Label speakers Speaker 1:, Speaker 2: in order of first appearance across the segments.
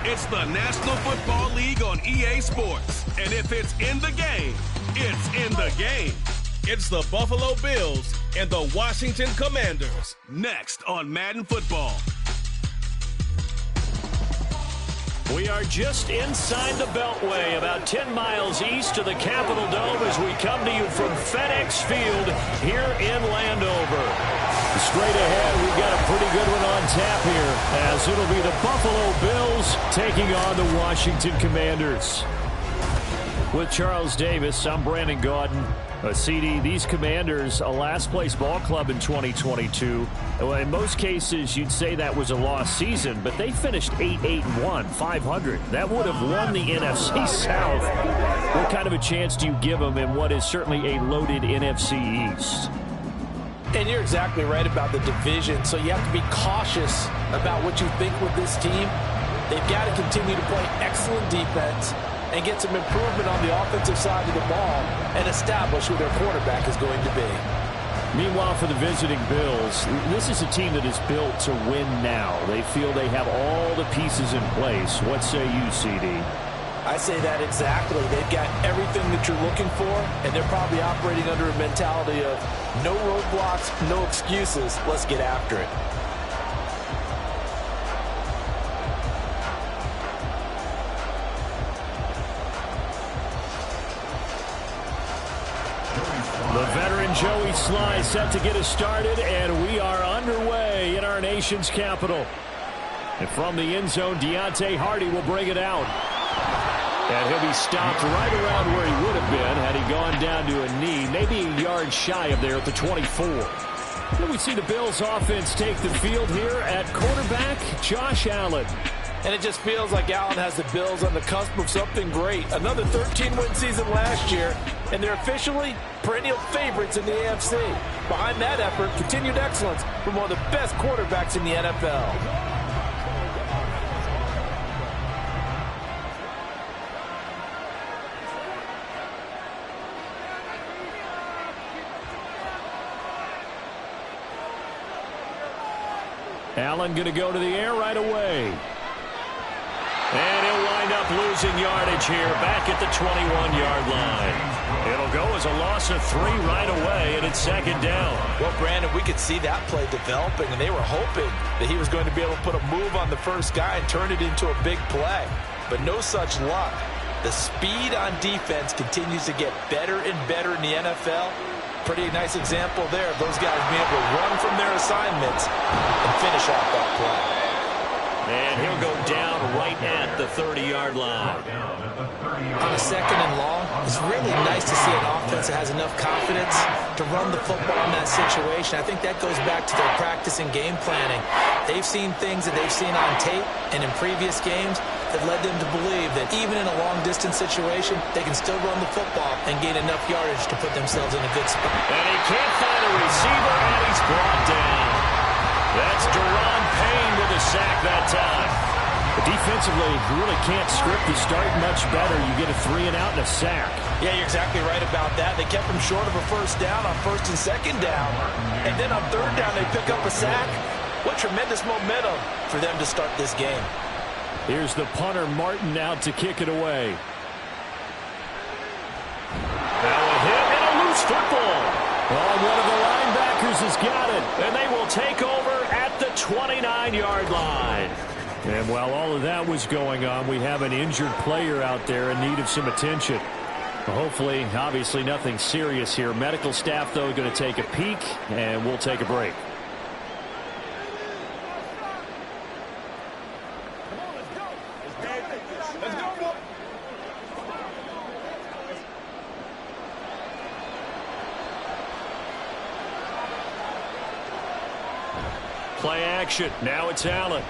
Speaker 1: It's the National Football League on EA Sports. And if it's in the game, it's in the game. It's the Buffalo Bills and the Washington Commanders. Next on Madden Football.
Speaker 2: We are just inside the Beltway, about 10 miles east of the Capitol Dome as we come to you from FedEx Field here in Landover. Straight ahead, we've got a pretty good one on tap here, as it'll be the Buffalo Bills taking on the Washington Commanders. With Charles Davis, I'm Brandon Gaudin. CD, these Commanders, a last-place ball club in 2022. Well, in most cases, you'd say that was a lost season, but they finished 8-1, 500. That would have won the NFC South. What kind of a chance do you give them in what is certainly a loaded NFC East?
Speaker 3: And you're exactly right about the division, so you have to be cautious about what you think with this team. They've got to continue to play excellent defense and get some improvement on the offensive side of the ball and establish who their quarterback is going to be.
Speaker 2: Meanwhile, for the visiting Bills, this is a team that is built to win now. They feel they have all the pieces in place. What say you, CD?
Speaker 3: I say that exactly. They've got everything that you're looking for, and they're probably operating under a mentality of no roadblocks, no excuses. Let's get after it.
Speaker 2: The veteran Joey Sly set to get us started, and we are underway in our nation's capital. And from the end zone, Deontay Hardy will bring it out. And he'll be stopped right around where he would have been had he gone down to a knee, maybe a yard shy of there at the 24. Then we see the Bills offense take the field here at quarterback, Josh Allen.
Speaker 3: And it just feels like Allen has the Bills on the cusp of something great. Another 13-win season last year, and they're officially perennial favorites in the AFC. Behind that effort, continued excellence from one of the best quarterbacks in the NFL.
Speaker 2: Allen going to go to the air right away. And he'll wind up losing yardage here back at the 21-yard line. It'll go as a loss of 3 right away, and it's second down.
Speaker 3: Well, Brandon, we could see that play developing, and they were hoping that he was going to be able to put a move on the first guy and turn it into a big play. But no such luck. The speed on defense continues to get better and better in the NFL. Pretty nice example there of those guys being able to run from their assignments and finish off that play.
Speaker 2: And he'll go down right at the 30-yard line.
Speaker 3: On a second and long, it's really nice to see an offense that has enough confidence to run the football in that situation. I think that goes back to their practice and game planning. They've seen things that they've seen on tape and in previous games that led them to believe that even in a long-distance situation, they can still run the football and gain enough yardage to put themselves in a good spot.
Speaker 2: And he can't find a receiver, and he's brought down. That's Deron Payne with a sack that time. But defensively, you really can't script the start much better. You get a 3-and-out and a sack.
Speaker 3: Yeah, you're exactly right about that. They kept him short of a first down on first and second down. And then on third down, they pick up a sack. What tremendous momentum for them to start this game.
Speaker 2: Here's the punter, Martin, out to kick it away. Now a hit and a loose football. Oh, one of the linebackers has got it, and they will take over at the 29-yard line. And while all of that was going on, we have an injured player out there in need of some attention. Hopefully, obviously nothing serious here. Medical staff, though, going to take a peek, and we'll take a break. Play action. Now it's Allen.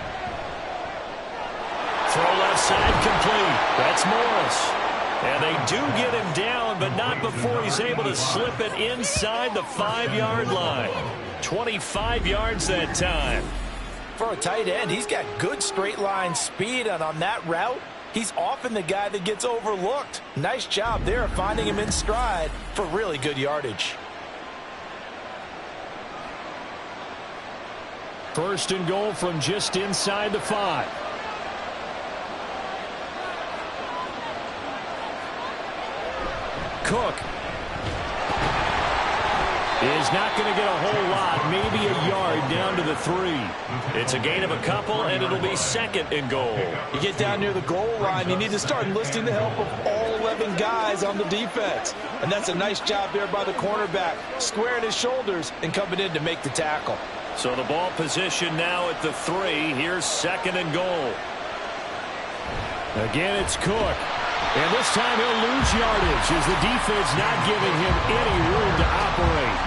Speaker 2: Throw left side complete. That's Morris. And they do get him down, but not before he's able to slip it inside the 5-yard line. 25 yards that time.
Speaker 3: For a tight end, he's got good straight line speed, and on that route, he's often the guy that gets overlooked. Nice job there finding him in stride for really good yardage.
Speaker 2: First and goal from just inside the 5. Cook. Is not going to get a whole lot, maybe a yard down to the 3. It's a gain of a couple, and it'll be 2nd and goal.
Speaker 3: You get down near the goal line, you need to start enlisting the help of all 11 guys on the defense. And that's a nice job there by the cornerback, squaring his shoulders and coming in to make the tackle.
Speaker 2: So the ball position now at the 3. Here's 2nd and goal. Again, it's Cook. And this time he'll lose yardage as the defense not giving him any room to operate.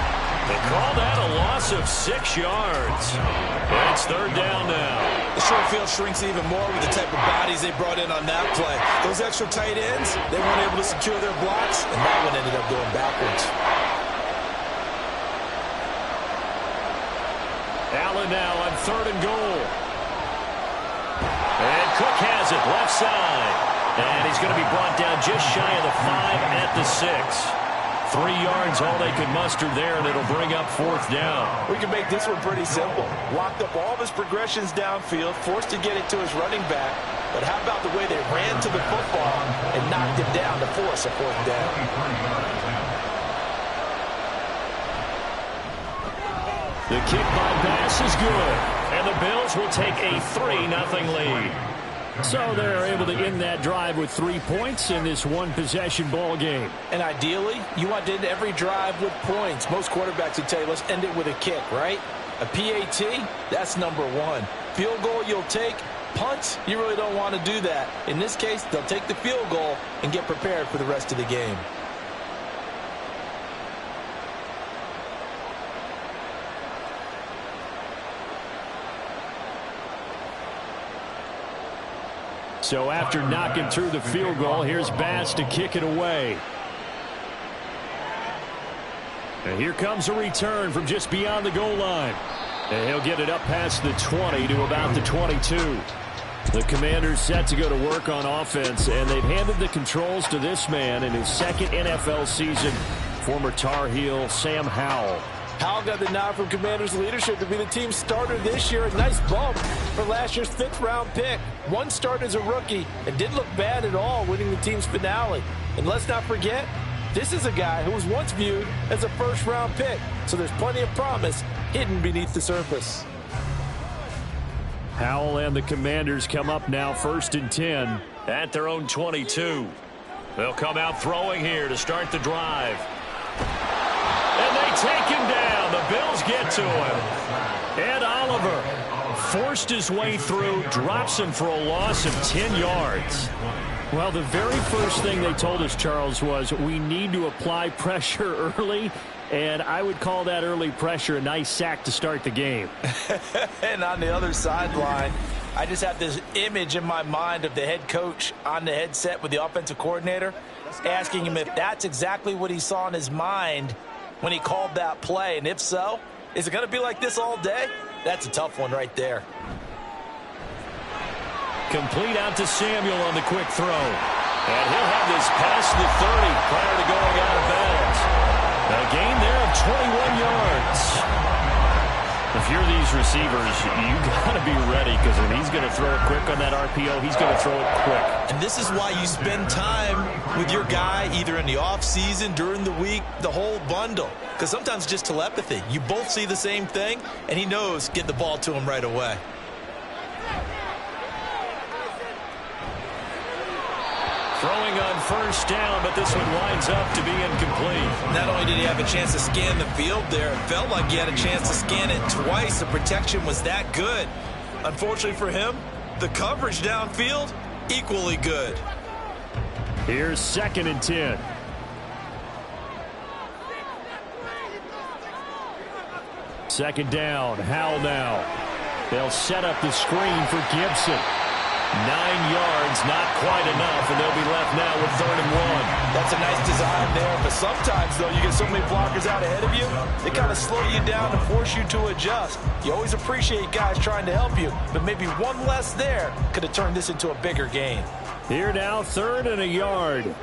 Speaker 2: They call that a loss of 6 yards. And it's 3rd down now.
Speaker 3: The short field shrinks even more with the type of bodies they brought in on that play. Those extra tight ends, they weren't able to secure their blocks, and that one ended up going backwards.
Speaker 2: Allen now on 3rd and goal. And Cook has it left side. And he's going to be brought down just shy of the 5 at the 6. 3 yards, all they could muster there, and it'll bring up 4th down.
Speaker 3: We can make this one pretty simple. Locked up all of his progressions downfield, forced to get it to his running back. But how about the way they ran to the football and knocked him down to force a 4th down?
Speaker 2: The kick by Bass is good, and the Bills will take a 3-0 lead. So they're able to end that drive with 3 points in this one-possession ball game.
Speaker 3: And ideally, you want to end every drive with points. Most quarterbacks would tell you, let's end it with a kick, right? A PAT, that's number 1. Field goal you'll take. Punts, you really don't want to do that. In this case, they'll take the field goal and get prepared for the rest of the game.
Speaker 2: So after knocking through the field goal, here's Bass to kick it away. And here comes a return from just beyond the goal line. And he'll get it up past the 20 to about the 22. The Commanders set to go to work on offense, and they've handed the controls to this man in his 2nd NFL season, former Tar Heel Sam Howell.
Speaker 3: Howell got the nod from Commanders leadership to be the team's starter this year. A nice bump for last year's 5th-round pick. One start as a rookie and didn't look bad at all, winning the team's finale. And let's not forget, this is a guy who was once viewed as a 1st-round pick. So there's plenty of promise hidden beneath the surface.
Speaker 2: Howell and the Commanders come up now 1st and 10 at their own 22. They'll come out throwing here to start the drive. And they take him down. The Bills get to him. Ed Oliver forced his way through, drops him for a loss of 10 yards. Well, the very first thing they told us, Charles, was we need to apply pressure early, and I would call that early pressure a nice sack to start the game.
Speaker 3: And on the other sideline, I just have this image in my mind of the head coach on the headset with the offensive coordinator, asking him if that's exactly what he saw in his mind when he called that play. And if so, is it going to be like this all day? That's a tough one right there.
Speaker 2: Complete out to Samuel on the quick throw. And he'll have this past the 30 prior to going out of bounds. A gain there of 21 yards. If you're these receivers, you got to be ready, because when he's going to throw it quick on that RPO, he's going to throw it quick.
Speaker 3: And this is why you spend time with your guy either in the offseason, during the week, the whole bundle. Because sometimes just telepathy. You both see the same thing, and he knows get the ball to him right away.
Speaker 2: Throwing on 1st down, but this one winds up to be incomplete.
Speaker 3: Not only did he have a chance to scan the field there, it felt like he had a chance to scan it twice. The protection was that good. Unfortunately for him, the coverage downfield, equally good.
Speaker 2: Here's 2nd and 10. Second down, Howell now. They'll set up the screen for Gibson. 9 yards, not quite enough, and they'll be left now with 3rd and 1.
Speaker 3: That's a nice design there, but sometimes, though, you get so many blockers out ahead of you, they kind of slow you down and force you to adjust. You always appreciate guys trying to help you, but maybe one less there could have turned this into a bigger gain.
Speaker 2: Here now, 3rd and a yard.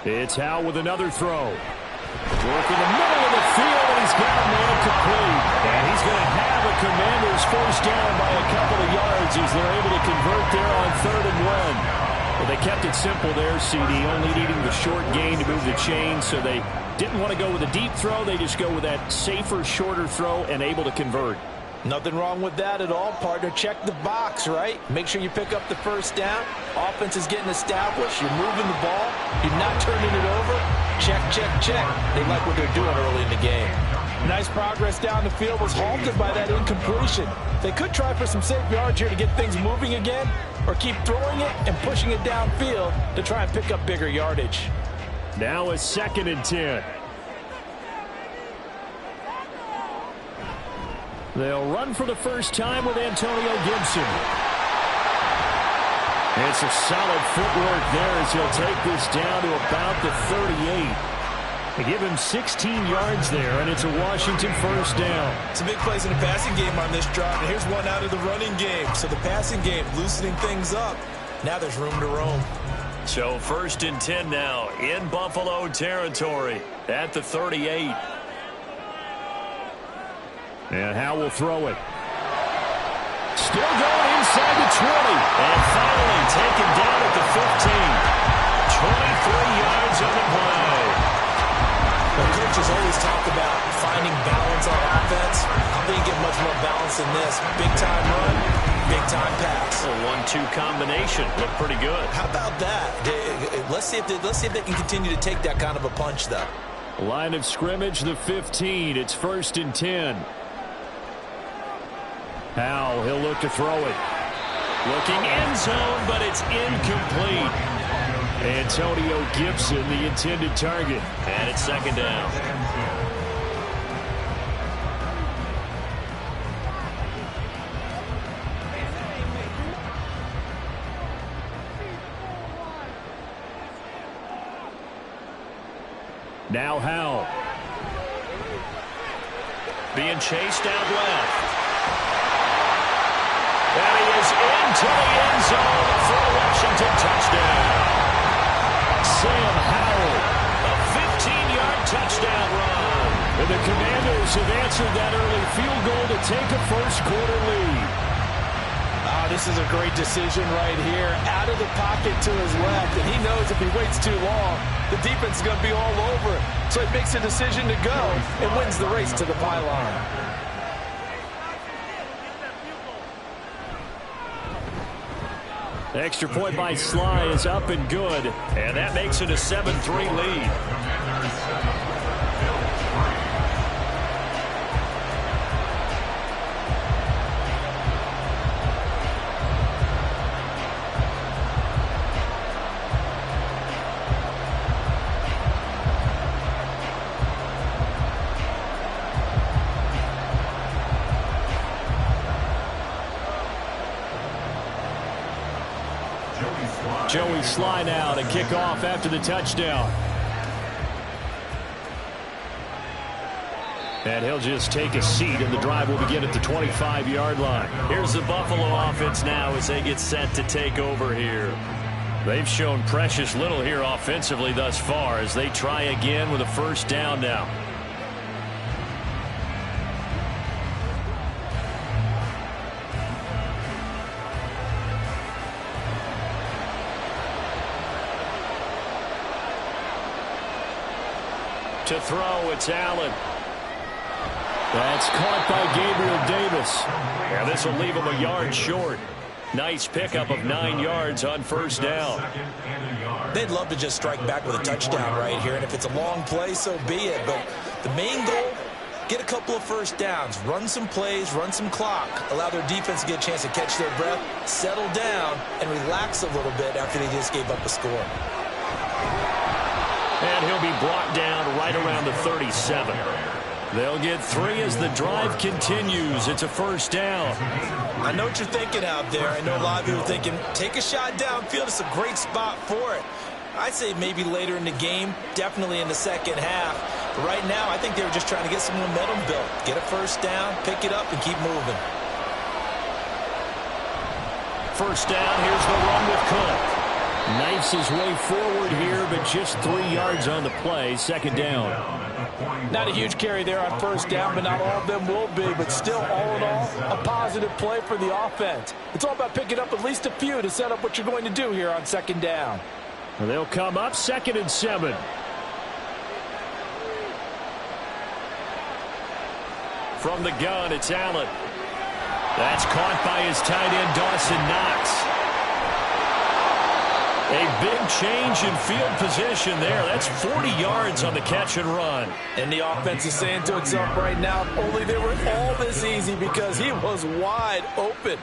Speaker 2: It's Howell with another throw. Work in the middle of the field, and he's got a man complete. And he's going to have a Commanders 1st down by a couple of yards as they're able to convert there on 3rd and 1. Well, they kept it simple there, CD, only needing the short gain to move the chain, so they didn't want to go with a deep throw. They just go with that safer, shorter throw and able to convert.
Speaker 3: Nothing wrong with that at all, partner. Check the box, right? Make sure you pick up the first down. Offense is getting established. You're moving the ball. You're not turning it over. Check, check, check. They like what they're doing early in the game. Nice progress down the field was halted by that incompletion. They could try for some safe yards here to get things moving again, or keep throwing it and pushing it downfield to try and pick up bigger yardage.
Speaker 2: Now a 2nd and 10. They'll run for the first time with Antonio Gibson. It's a solid footwork there as he'll take this down to about the 38. They give him 16 yards there, and it's a Washington first down.
Speaker 3: Some big plays in the passing game on this drive, and here's one out of the running game. So the passing game loosening things up. Now there's room to roam.
Speaker 2: So 1st and 10 now in Buffalo territory at the 38. And Howe will throw it. Still going inside the 20. And finally taken down at the 15. 23 yards on the play.
Speaker 3: Well, coaches always talk about finding balance on offense. I think you get much more balance than this. Big-time run, big-time pass.
Speaker 2: A 1-2 combination. Looked pretty good.
Speaker 3: How about that? Let's see if they can continue to take that kind of a punch, though.
Speaker 2: Line of scrimmage, the 15. It's 1st and 10. Howe, he'll look to throw it. Looking end zone, but it's incomplete. Antonio Gibson, the intended target. And it's 2nd down. Now Howe. Being chased out left. And he is into the end zone for a Washington touchdown. Sam Howell, a 15-yard touchdown run. And the Commanders have answered that early field goal to take a first-quarter lead.
Speaker 3: This is a great decision right here. Out of the pocket to his left, and he knows if he waits too long, the defense is going to be all over it. So he makes a decision to go and wins the race to the pylon.
Speaker 2: Extra point by Sly is up and good, and that makes it a 7-3 lead. Joey Sly now to kick off after the touchdown. And he'll just take a seat, and the drive will begin at the 25-yard line. Here's the Buffalo offense now as they get set to take over here. They've shown precious little here offensively thus far as they try again with a first down now. To throw, it's Allen. That's caught by Gabriel Davis. And this will leave him a yard short. Nice pickup of 9 yards on first down.
Speaker 3: They'd love to just strike back with a touchdown right here, and if it's a long play, so be it. But the main goal, get a couple of first downs, run some plays, run some clock, allow their defense to get a chance to catch their breath, settle down, and relax a little bit after they just gave up a score.
Speaker 2: And he'll be brought down right around the 37. They'll get 3 as the drive continues. It's a first down.
Speaker 3: I know what you're thinking out there. I know a lot of you are thinking, take a shot downfield. It's a great spot for it. I'd say maybe later in the game, definitely in the second half. But right now, I think they were just trying to get some momentum built. Get a first down, pick it up, and keep moving.
Speaker 2: First down, here's the run with Cook. Knifes his way forward here, but just 3 yards on the play. Second down.
Speaker 3: Not a huge carry there on first down, but not all of them will be. But still, all in all, a positive play for the offense. It's all about picking up at least a few to set up what you're going to do here on second down.
Speaker 2: Well, they'll come up 2nd and 7. From the gun, it's Allen. That's caught by his tight end, Dawson Knox. A big change in field position there. That's 40 yards on the catch and run.
Speaker 3: And the offense is saying to itself right now, only they were all this easy because he was wide open.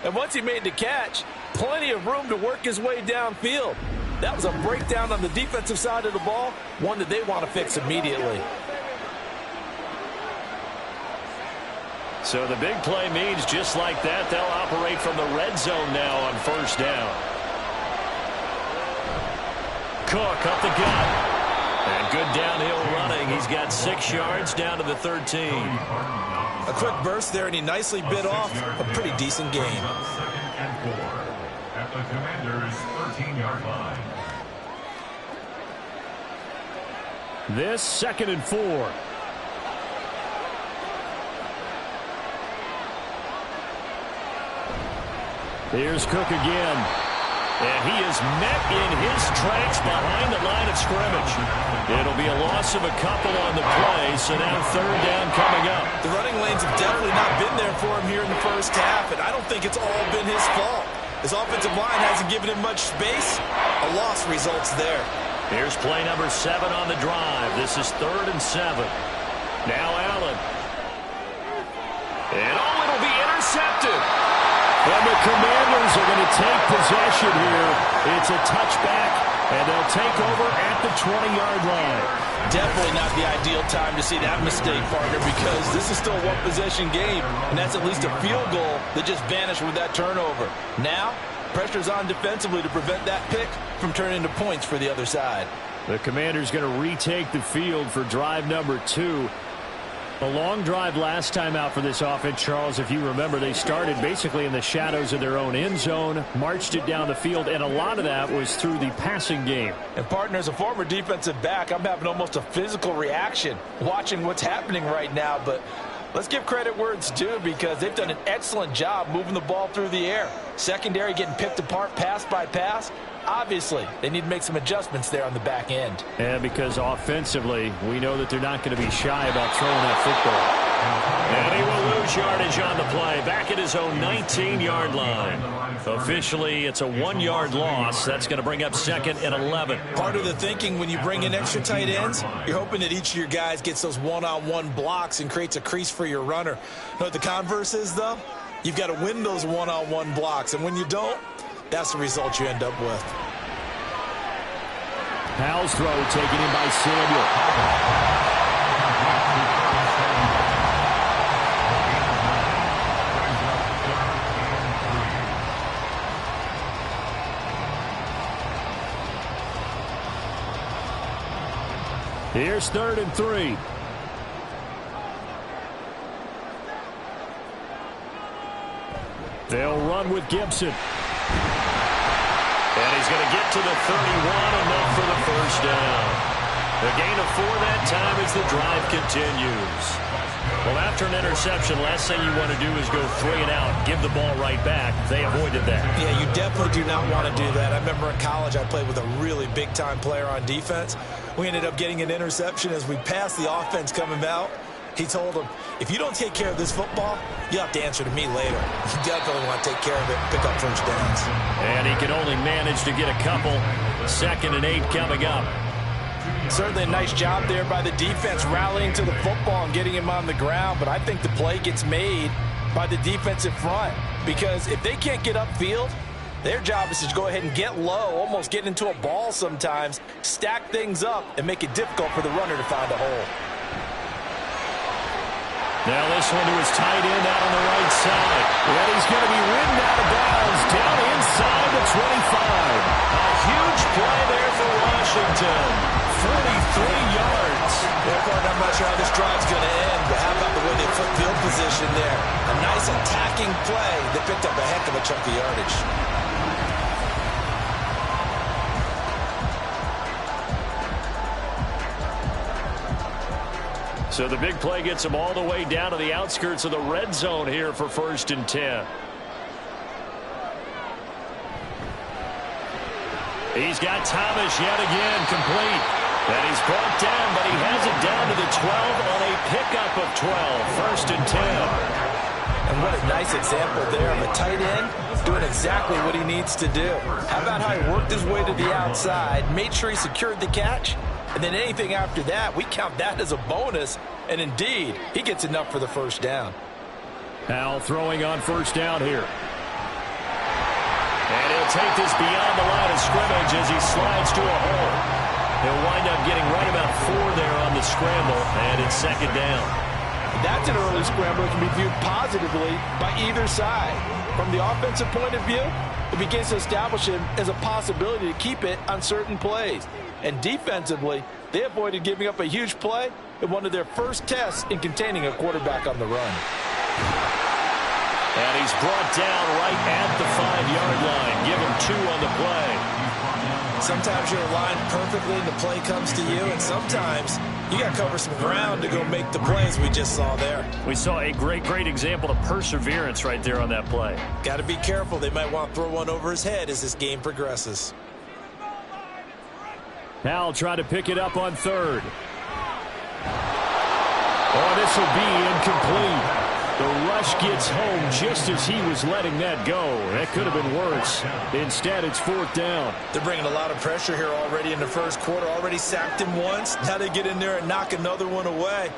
Speaker 3: And once he made the catch, plenty of room to work his way downfield. That was a breakdown on the defensive side of the ball, one that they want to fix immediately.
Speaker 2: So the big play means just like that, they'll operate from the red zone now on first down. Cook up the gut. And good downhill running. He's got 6 yards down to the 13.
Speaker 3: A quick burst there, and he nicely bit off a pretty decent gain.
Speaker 4: Second and 4 at the Commanders' 13-yard line.
Speaker 2: This 2nd and 4. Here's Cook again. And he is met in his tracks behind the line of scrimmage. It'll be a loss of a couple on the play, so now third down coming up.
Speaker 3: The running lanes have definitely not been there for him here in the first half, and I don't think it's all been his fault. His offensive line hasn't given him much space. A loss results there.
Speaker 2: Here's play number 7 on the drive. This is 3rd and 7. Now Allen. And it'll be intercepted. And the Commanders are going to take possession here. It's a touchback, and they'll take over at the 20-yard line.
Speaker 3: Definitely not the ideal time to see that mistake, partner, because this is still a one-possession game, and that's at least a field goal that just vanished with that turnover. Now, pressure's on defensively to prevent that pick from turning into points for the other side.
Speaker 2: The Commanders going to retake the field for drive number 2. A long drive last time out for this offense, Charles. If you remember, they started basically in the shadows of their own end zone, marched it down the field, and a lot of that was through the passing game.
Speaker 3: And, partner, as a former defensive back, I'm having almost a physical reaction watching what's happening right now. But let's give credit where it's due because they've done an excellent job moving the ball through the air. Secondary getting picked apart pass by pass. Obviously, they need to make some adjustments there on the back end.
Speaker 2: And because offensively, we know that they're not going to be shy about throwing that football. And he will lose yardage on the play, back at his own 19-yard line. Officially, it's a 1-yard loss. That's going to bring up 2nd and 11.
Speaker 3: Part of the thinking when you bring in extra tight ends, you're hoping that each of your guys gets those one-on-one blocks and creates a crease for your runner. You know what the converse is, though? You've got to win those one-on-one blocks, and when you don't, that's the result you end up with.
Speaker 2: Powell's throw taken in by Samuel. Here's 3rd and 3. They'll run with Gibson. And he's going to get to the 31, enough for the first down. A gain of 4 that time as the drive continues. Well, after an interception, last thing you want to do is go 3 and out, give the ball right back. They avoided that. Yeah, you definitely do not want to do that. I remember in college I played with a really big-time player on defense. We ended up getting an interception as we passed the offense coming out. He told him, if you don't take care of this football, you have to answer to me later. You definitely want to take care of it and pick up first downs. And he can only manage to get a couple. 2nd and 8 coming up. Certainly a nice job there by the defense rallying to the football and getting him on the ground. But I think the play gets made by the defensive front. Because if they can't get upfield, their job is to go ahead and get low, almost get into a ball sometimes, stack things up, and make it difficult for the runner to find a hole. Now this one to his tight end out on the right side. And he's going to be ridden out of bounds down inside the 25. A huge play there for Washington. 43 yards. I'm not sure how this drive's going to end, but how about the way they put field position there? A nice attacking play that picked up a heck of a chunk of yardage. So the big play gets him all the way down to the outskirts of the red zone here for 1st and 10. He's got Thomas yet again complete. And he's brought down, but he has it down to the 12 on a pickup of 12. 1st and 10.
Speaker 3: And what a nice example there of a tight end doing exactly what he needs to do. How about how he worked his way to the outside, made sure he secured the catch, and then anything after that, we count that as a bonus. And indeed, he gets enough for the 1st down.
Speaker 2: Al throwing on 1st down here. And he'll take this beyond the line of scrimmage as he slides to a hole. He'll wind up getting right about 4 there on the scramble, and it's 2nd down.
Speaker 3: That's an early scramble that can be viewed positively by either side. From the offensive point of view, it begins to establish him as a possibility to keep it on certain plays. And defensively, they avoided giving up a huge play in one of their first tests in containing a quarterback on the run.
Speaker 2: And he's brought down right at the 5-yard line. Give him 2 on the play.
Speaker 3: Sometimes you're aligned perfectly and the play comes to you, and sometimes you got to cover some ground to go make the plays we just saw there.
Speaker 2: We saw a great example of perseverance right there on that play.
Speaker 3: Got to be careful. They might want to throw one over his head as this game progresses.
Speaker 2: Hal try to pick it up on 3rd. Oh, this will be incomplete. The rush gets home just as he was letting that go. That could have been worse. Instead, it's 4th down.
Speaker 3: They're bringing a lot of pressure here already in the 1st quarter. Already sacked him once. Now they get in there and knock another one away.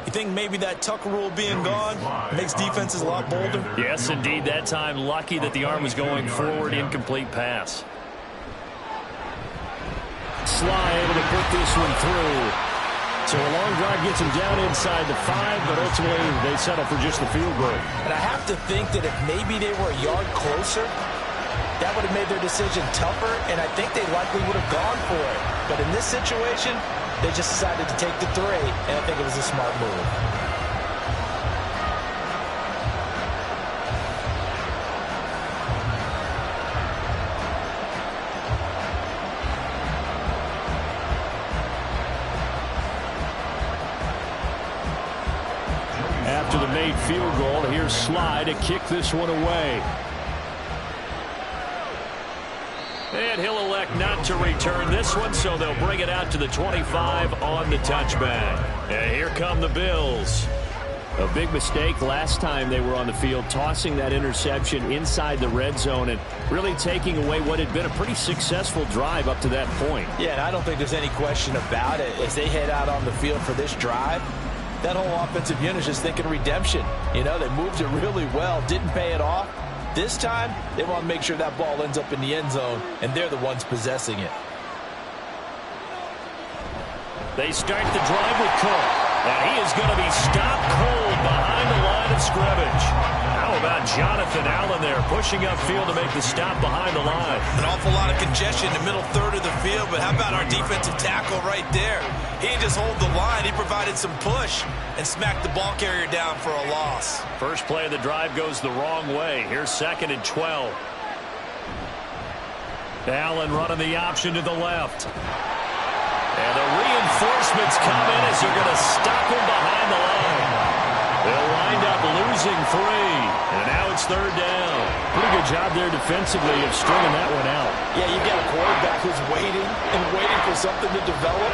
Speaker 3: You think maybe that Tucker rule being gone makes defenses a lot bolder?
Speaker 2: Yes, indeed. That time, lucky that the arm was going forward. Incomplete pass. Sly able to put this one through. So a long drive gets him down inside the 5, but ultimately they settle for just the field goal.
Speaker 3: And I have to think that if maybe they were a yard closer, that would have made their decision tougher, and I think they likely would have gone for it. But in this situation, they just decided to take the 3, and I think it was a smart move.
Speaker 2: After the made field goal, here's Sly to kick this one away. And he'll elect not to return this one, so they'll bring it out to the 25 on the touchback. And here come the Bills. A big mistake last time they were on the field, tossing that interception inside the red zone and really taking away what had been a pretty successful drive up to that point.
Speaker 3: Yeah, and I don't think there's any question about it. As they head out on the field for this drive, that whole offensive unit is just thinking redemption. You know, they moved it really well, didn't pay it off. This time, they want to make sure that ball ends up in the end zone, and they're the ones possessing it.
Speaker 2: They start the drive with Cook, and he is going to be stopped cold behind the line of scrimmage. How about Jonathan Allen there, pushing upfield to make the stop behind the line?
Speaker 3: An awful lot of congestion in the middle third of the field, but how about our defensive tackle right there? He didn't just hold the line, he provided some push and smacked the ball carrier down for a loss.
Speaker 2: First play of the drive goes the wrong way. Here's 2nd and 12. Allen running the option to the left. And the reinforcements come in as they're going to stop him behind the line. They'll wind up losing 3. And now it's 3rd down. Pretty good job there defensively of stringing that one out.
Speaker 3: Yeah, you've got a quarterback who's waiting and waiting for something to develop,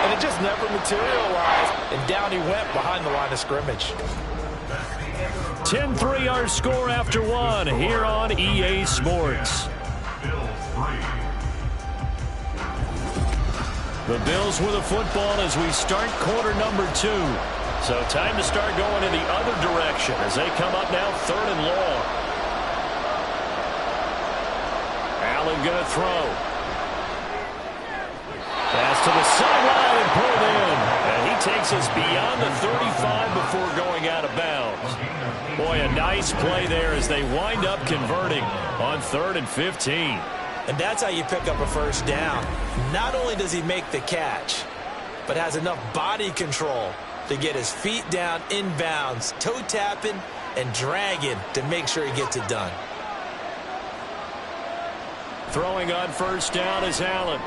Speaker 3: and it just never materialized. And down he went behind the line of scrimmage.
Speaker 2: 10-3 our score after 1 here on EA Sports. The Bills with the football as we start quarter number 2. So time to start going in the other direction as they come up now 3rd and long. Allen going to throw. Pass to the sideline and pulled in. And he takes us beyond the 35 before going out of bounds. Boy, a nice play there as they wind up converting on 3rd and 15.
Speaker 3: And that's how you pick up a 1st down. Not only does he make the catch, but has enough body control to get his feet down inbounds, toe tapping and dragging to make sure he gets it done.
Speaker 2: Throwing on 1st down is Allen.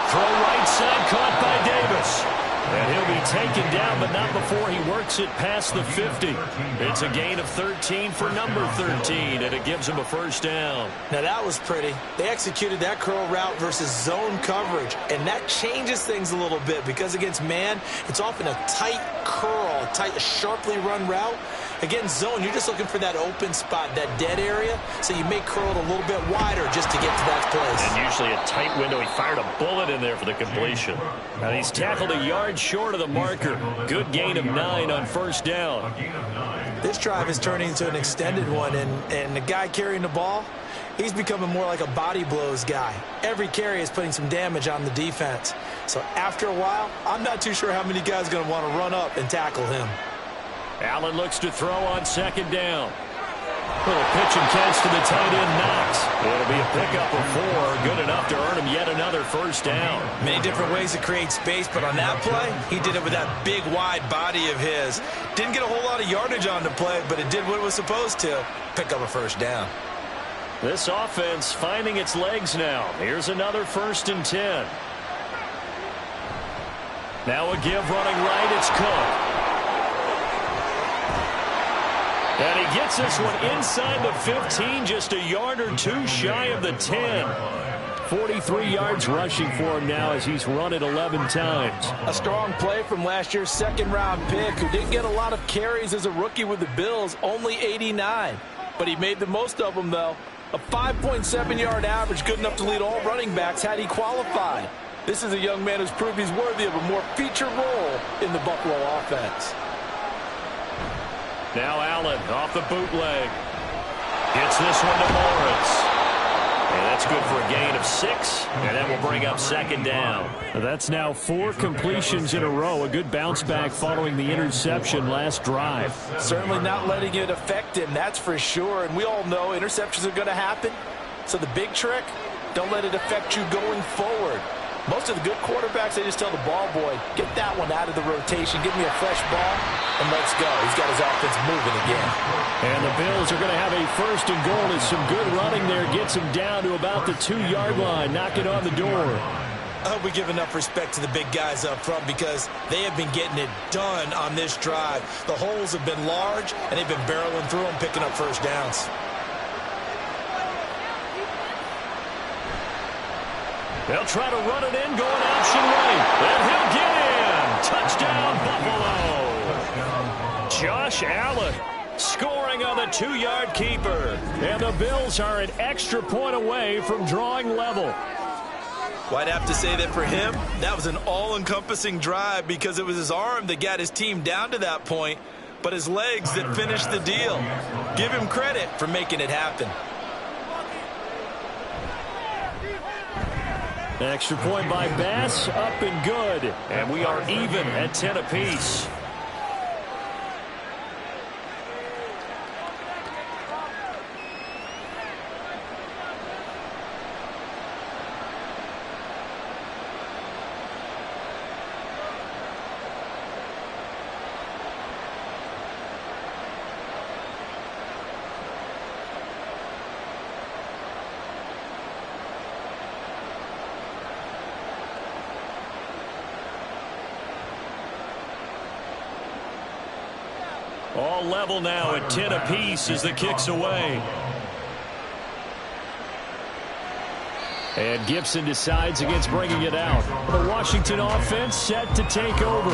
Speaker 2: Throw right side, caught by Davis. And he'll be taken down, but not before he works it past the 50. It's a gain of 13 for number 13, and it gives him a first down.
Speaker 3: Now, that was pretty. They executed that curl route versus zone coverage, and that changes things a little bit because against man, it's often a tight curl, tight, sharply run route. Against zone, you're just looking for that open spot, that dead area, so you may curl it a little bit wider just to get to that place.
Speaker 2: And usually a tight window. He fired a bullet in there for the completion. Now he's tackled a yard short of the marker. Good gain of 9 on first down.
Speaker 3: This drive is turning into an extended one, and the guy carrying the ball, he's becoming more like a body blows guy. Every carry is putting some damage on the defense. So after a while, I'm not too sure how many guys are going to want to run up and tackle him.
Speaker 2: Allen looks to throw on second down. Little pitch and catch to the tight end, Knox. It'll be a pickup of 4, good enough to earn him yet another first down.
Speaker 3: Many different ways to create space, but on that play, he did it with that big, wide body of his. Didn't get a whole lot of yardage on the play, but it did what it was supposed to. Pick up a first down.
Speaker 2: This offense finding its legs now. Here's another 1st and 10. Now a give running right, it's Cook. And he gets this one inside the 15, just a yard or 2 shy of the 10. 43 yards rushing for him now as he's run it 11 times.
Speaker 3: A strong play from last year's second-round pick who didn't get a lot of carries as a rookie with the Bills, only 89. But he made the most of them, though. A 5.7-yard average, good enough to lead all running backs had he qualified. This is a young man who's proved he's worthy of a more featured role in the Buffalo offense.
Speaker 2: Now Allen off the bootleg. Gets this one to Morris. And that's good for a gain of 6. And that will bring up second down.
Speaker 5: That's now 4 completions in a row. A good bounce back following the interception last drive.
Speaker 3: Certainly not letting it affect him, that's for sure. And we all know interceptions are going to happen. So the big trick, don't let it affect you going forward. Most of the good quarterbacks, they just tell the ball boy, get that one out of the rotation, give me a fresh ball, and let's go. He's got his offense moving again.
Speaker 5: And the Bills are going to have a 1st and goal as some good running there gets him down to about the 2-yard line, knocking on the door.
Speaker 3: I hope we give enough respect to the big guys up front because they have been getting it done on this drive. The holes have been large, and they've been barreling through them, picking up first downs.
Speaker 2: They'll try to run it in, going option right. And he'll get in. Touchdown, Buffalo. Josh Allen scoring on the 2-yard keeper.
Speaker 5: And the Bills are an extra point away from drawing level.
Speaker 3: Well, I'd have to say that for him, that was an all-encompassing drive because it was his arm that got his team down to that point, but his legs that finished the deal. Give him credit for making it happen.
Speaker 5: Extra point by Bass, up and good.
Speaker 2: And we are even at 10 apiece. All level now at 10 apiece as the kick's away.
Speaker 5: And Gibson decides against bringing it out. The Washington offense set to take over.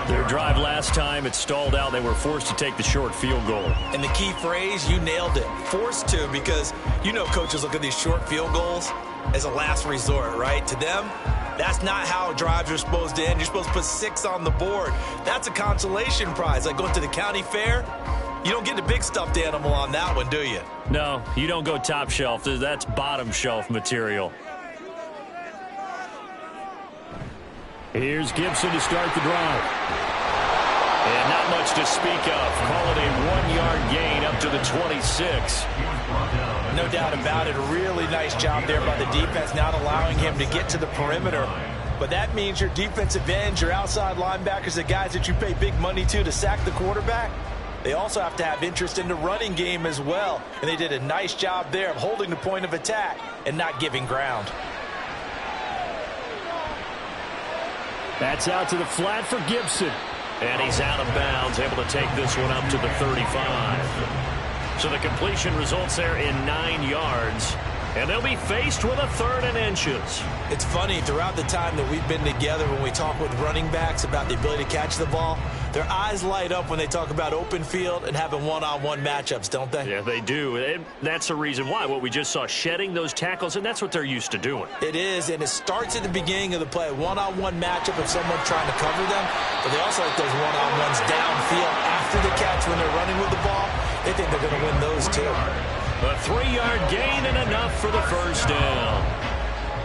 Speaker 2: Their drive last time, it stalled out. They were forced to take the short field goal.
Speaker 3: And the key phrase, you nailed it. Forced to, because you know coaches look at these short field goals as a last resort, right? To them, that's not how drives are supposed to end. You're supposed to put 6 on the board. That's a consolation prize. Like going to the county fair, you don't get the big stuffed animal on that one, do you?
Speaker 2: No, you don't go top shelf. That's bottom shelf material.
Speaker 5: Here's Gibson to start the drive.
Speaker 2: And not much to speak of. Call it a 1-yard gain up to the 26.
Speaker 3: No doubt about it. A really nice job there by the defense, not allowing him to get to the perimeter. But that means your defensive ends, your outside linebackers, the guys that you pay big money to sack the quarterback, they also have to have interest in the running game as well. And they did a nice job there of holding the point of attack and not giving ground.
Speaker 5: That's out to the flat for Gibson.
Speaker 2: And he's out of bounds, able to take this one up to the 35. So the completion results there in 9 yards. And they'll be faced with a 3rd and inches.
Speaker 3: It's funny, throughout the time that we've been together, when we talk with running backs about the ability to catch the ball, their eyes light up when they talk about open field and having one-on-one matchups, don't they?
Speaker 2: Yeah, they do. And that's the reason why. What we just saw, shedding those tackles, and that's what they're used to doing.
Speaker 3: It is, and it starts at the beginning of the play. One-on-one matchup of someone trying to cover them, but they also like those one-on-ones downfield after the catch when they're running with the ball. They think they're going to win those, too.
Speaker 2: A 3-yard gain and enough for the first down.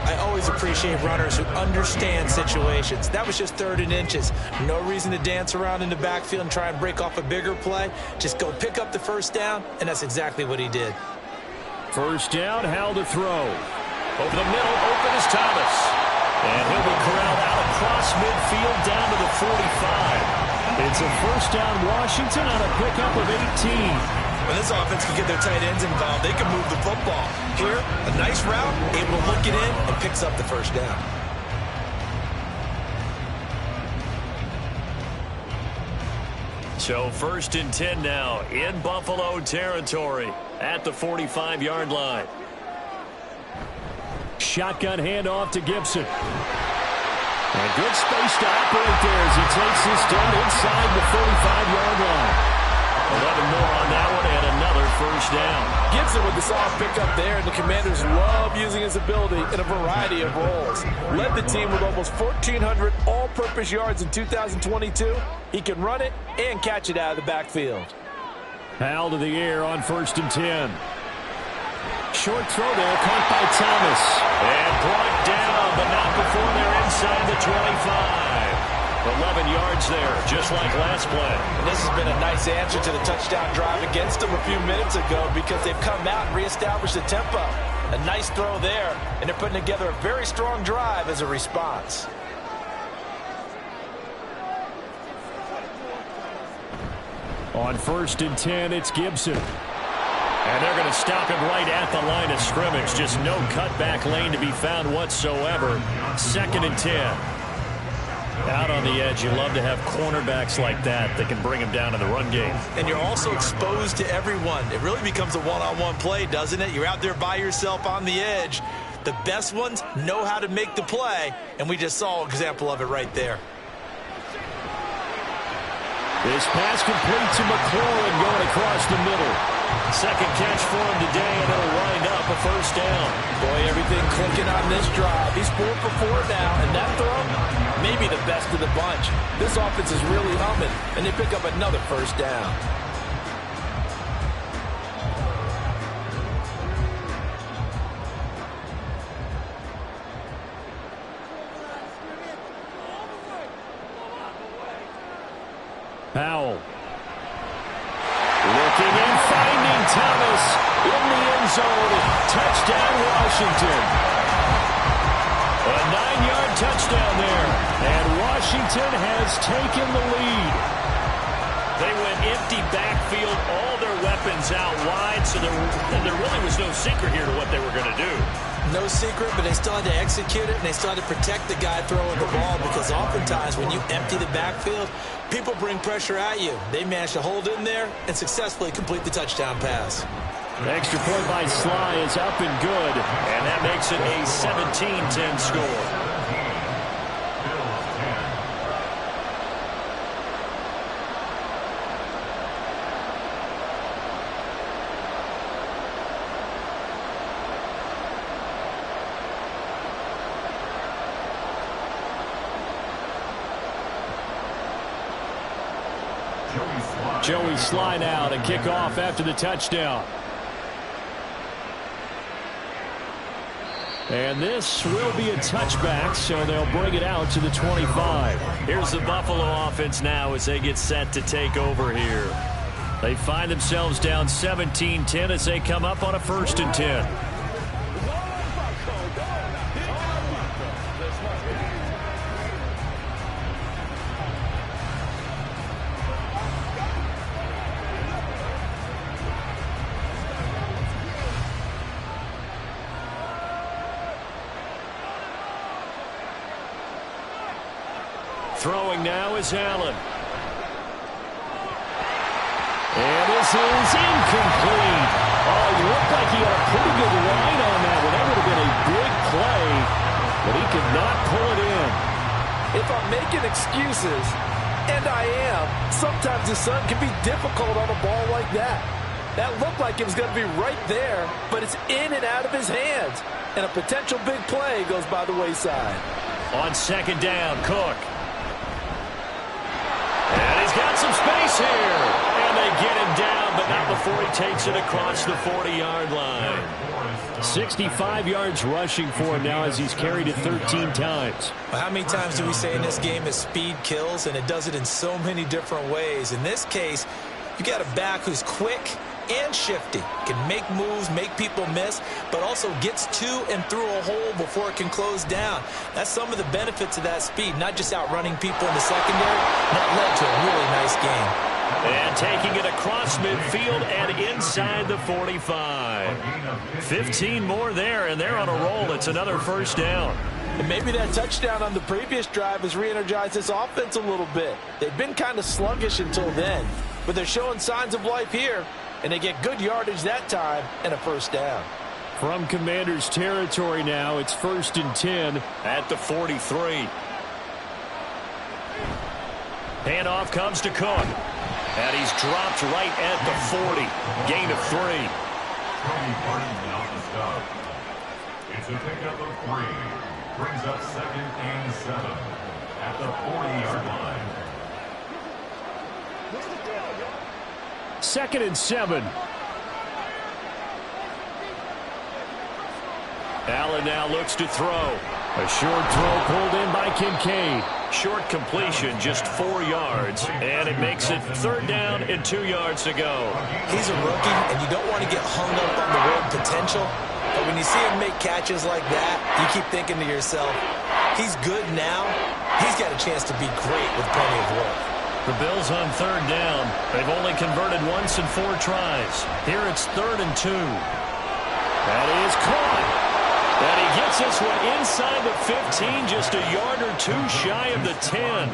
Speaker 3: I always appreciate runners who understand situations. That was just 3rd and inches. No reason to dance around in the backfield and try and break off a bigger play. Just go pick up the first down, and that's exactly what he did.
Speaker 5: First down, Howell to throw.
Speaker 2: Over the middle, open is Thomas. And he'll be corralled out across midfield down to the 45.
Speaker 5: It's a first down Washington on a pickup of 18.
Speaker 3: When this offense can get their tight ends involved, they can move the football. Here, a nice route, able to look it in, and picks up the first down.
Speaker 2: So 1st and 10 now in Buffalo territory at the 45-yard line.
Speaker 5: Shotgun handoff to Gibson. And good space to operate there as he takes this down inside the 45-yard line.
Speaker 2: 11 more on that one and another first down.
Speaker 6: Gibson with the solid pickup there, and the Commanders love using his ability in a variety of roles. Led the team with almost 1,400 all-purpose yards in 2022. He can run it and catch it out of the backfield.
Speaker 5: Howell to the air on 1st and 10. Short throw there, caught by Thomas.
Speaker 2: And brought down, but not before they're inside the 25. 11 yards there, just like last play.
Speaker 3: And this has been a nice answer to the touchdown drive against them a few minutes ago because they've come out and reestablished the tempo. A nice throw there, and they're putting together a very strong drive as a response.
Speaker 5: On 1st and 10, it's Gibson.
Speaker 2: And they're going to stop him right at the line of scrimmage. Just no cutback lane to be found whatsoever. 2nd and 10. Out on the edge, you love to have cornerbacks like that that can bring him down in the run game.
Speaker 3: And you're also exposed to everyone. It really becomes a one-on-one play, doesn't it? You're out there by yourself on the edge. The best ones know how to make the play, and we just saw an example of it right there.
Speaker 5: This pass complete to McLaurin going across the middle.
Speaker 2: Second catch for him today, and it'll wind up a first down.
Speaker 3: Boy, everything clicking on this drive. He's 4 for 4 now, and that throw, maybe the best of the bunch. This offense is really humming, and they pick up another first down.
Speaker 5: Howell. Looking and finding Thomas in the end zone. Touchdown, Washington. A 9-yard touchdown there. And Washington has taken the lead.
Speaker 2: They went empty backfield, all their weapons out wide, so there really was no secret here to what they were going to do.
Speaker 3: No secret, but they still had to execute it, and they still had to protect the guy throwing the ball because oftentimes when you empty the backfield, people bring pressure at you. They managed to hold in there and successfully complete the touchdown pass.
Speaker 5: An extra point by Sly is up and good.
Speaker 2: And that makes it a 17-10 score.
Speaker 5: Joey Sly now to kick off after the touchdown. And this will be a touchback, so they'll bring it out to the 25.
Speaker 2: Here's the Buffalo offense now as they get set to take over here. They find themselves down 17-10 as they come up on a 1st and 10. Throwing now is Allen. And this is incomplete. Oh, he looked like he had a pretty good line on that one. That would have been a big play, but he could not pull it in.
Speaker 6: If I'm making excuses, and I am, sometimes the sun can be difficult on a ball like that. That looked like it was going to be right there, but it's in and out of his hands. And a potential big play goes by the wayside.
Speaker 2: On second down, Cook. And he's got some space here. And they get him down, but not before he takes it across the 40-yard line. 65 yards rushing for him now as he's carried it 13 times.
Speaker 3: Well, how many times do we say in this game is speed kills, and it does it in so many different ways. In this case, you got a back who's quick and shifty, can make moves, make people miss, but also gets to and through a hole before it can close down. That's some of the benefits of that speed, not just outrunning people in the secondary. That led to a really nice game.
Speaker 2: And taking it across midfield and inside the 45. 15 more there, and they're on a roll. It's another first down.
Speaker 6: And maybe that touchdown on the previous drive has re-energized this offense a little bit. They've been kind of sluggish until then, but they're showing signs of life here, and they get good yardage that time and a first down.
Speaker 2: From Commanders territory now, it's 1st and 10 at the 43. Handoff comes to Cook. And he's dropped right at the 40. Gain of 3.
Speaker 4: It's a pickup of 3. Brings up 2nd and 7 at the 40-yard line.
Speaker 2: 2nd and 7. Allen now looks to throw. A short throw pulled in by Kincaid. Short completion, just 4 yards, and it makes it 3rd down and 2 yards to go.
Speaker 3: He's a rookie, and you don't want to get hung up on the word potential, but when you see him make catches like that, you keep thinking to yourself, he's good now. He's got a chance to be great with plenty of work.
Speaker 2: The Bills on 3rd down. They've only converted once in 4 tries. Here it's 3rd and 2. That is caught. And he gets this one inside the 15, just a yard or 2 shy of the 10.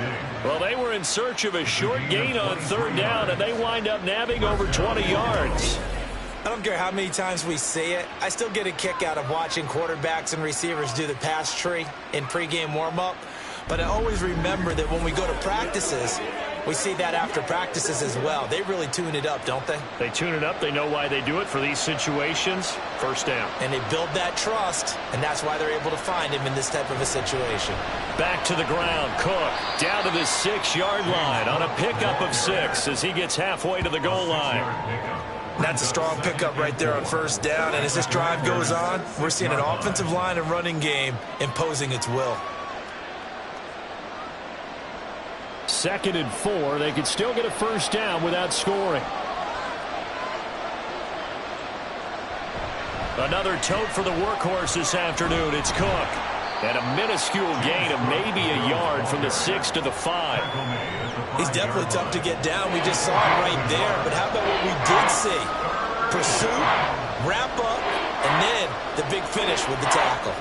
Speaker 2: Well, they were in search of a short gain on 3rd down, and they wind up nabbing over 20 yards.
Speaker 3: I don't care how many times we say it. I still get a kick out of watching quarterbacks and receivers do the pass tree in pregame warm-up. But I always remember that when we go to practices, we see that after practices as well. They really tune it up, don't they?
Speaker 2: They tune it up. They know why they do it for these situations. First down.
Speaker 3: And they build that trust, and that's why they're able to find him in this type of a situation.
Speaker 2: Back to the ground. Cook down to the 6-yard line on a pickup of 6 as he gets halfway to the goal line.
Speaker 3: That's a strong pickup right there on 1st down. And as this drive goes on, we're seeing an offensive line and running game imposing its will.
Speaker 2: 2nd and 4. They could still get a first down without scoring. Another tote for the workhorse this afternoon. It's Cook. And a minuscule gain of maybe a yard from the 6 to the 5.
Speaker 3: He's definitely tough to get down. We just saw him right there. But how about what we did see? Pursuit, wrap up, and then the big finish with the tackle.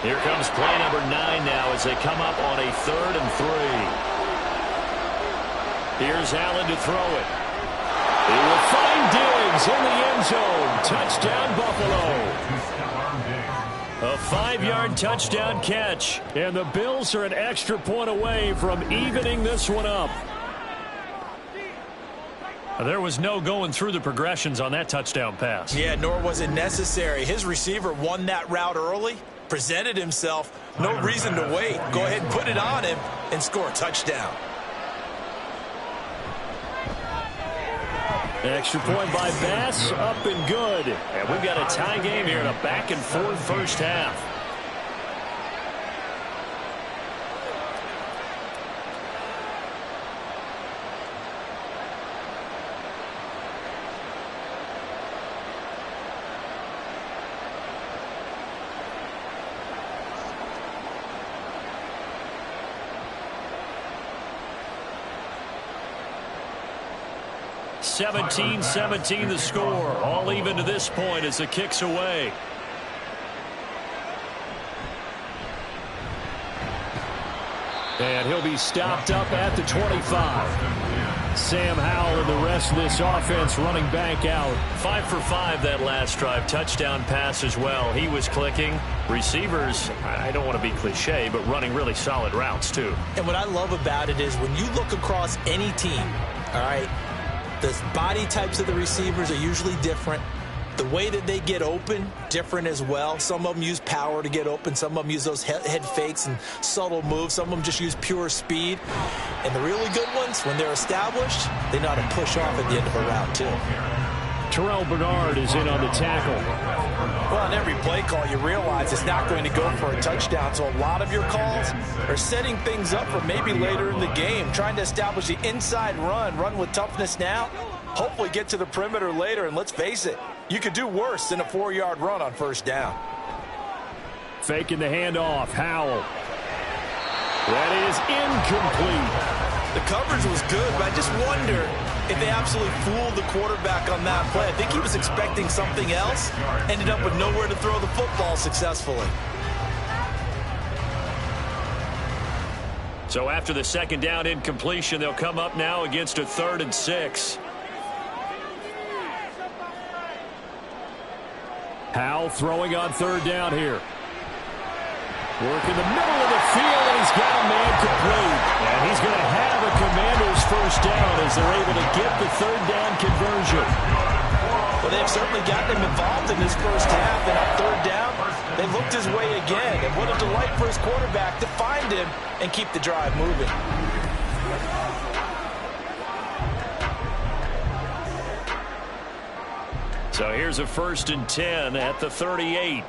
Speaker 2: Here comes play number 9 now as they come up on a 3rd and 3. Here's Allen to throw it. He will find Diggs in the end zone. Touchdown, Buffalo. A 5-yard touchdown catch. And the Bills are an extra point away from evening this one up. There was no going through the progressions on that touchdown pass.
Speaker 3: Yeah, nor was it necessary. His receiver won that route early, presented himself, no reason to wait. Go ahead and put it on him and score a touchdown.
Speaker 2: Extra point by Bass, up and good. And we've got a tie game here in a back-and-forth first half. (17-17) the score. All even to this point as the kick's away. And he'll be stopped up at the 25. Sam Howell and the rest of this offense running back out. 5 for 5 that last drive. Touchdown pass as well. He was clicking. Receivers, I don't want to be cliche, but running really solid routes too.
Speaker 3: And what I love about it is when you look across any team, all right, the body types of the receivers are usually different. The way that they get open, different as well. Some of them use power to get open. Some of them use those head fakes and subtle moves. Some of them just use pure speed. And the really good ones, when they're established, they know how to push off at the end of a route, too.
Speaker 2: Terrell Bernard is in on the tackle.
Speaker 6: Well, on every play call, you realize it's not going to go for a touchdown. So a lot of your calls are setting things up for maybe later in the game, trying to establish the inside run with toughness now, hopefully get to the perimeter later. And let's face it, you could do worse than a 4-yard run on first down.
Speaker 2: Faking the handoff. Howell. That is incomplete.
Speaker 3: The coverage was good, but I just wonder if they absolutely fooled the quarterback on that play. I think he was expecting something else, ended up with nowhere to throw the football successfully.
Speaker 2: So after the second down incompletion, they'll come up now against a 3rd and 6. Howell throwing on 3rd down here. Work in the middle of the field, and he's got a man complete. And he's going to have a Commander's first down as they're able to get the 3rd down conversion.
Speaker 3: Well, they've certainly gotten him involved in this first half, and on 3rd down, they looked his way again. And what a delight for his quarterback to find him and keep the drive moving.
Speaker 2: So here's a 1st and 10 at the 38.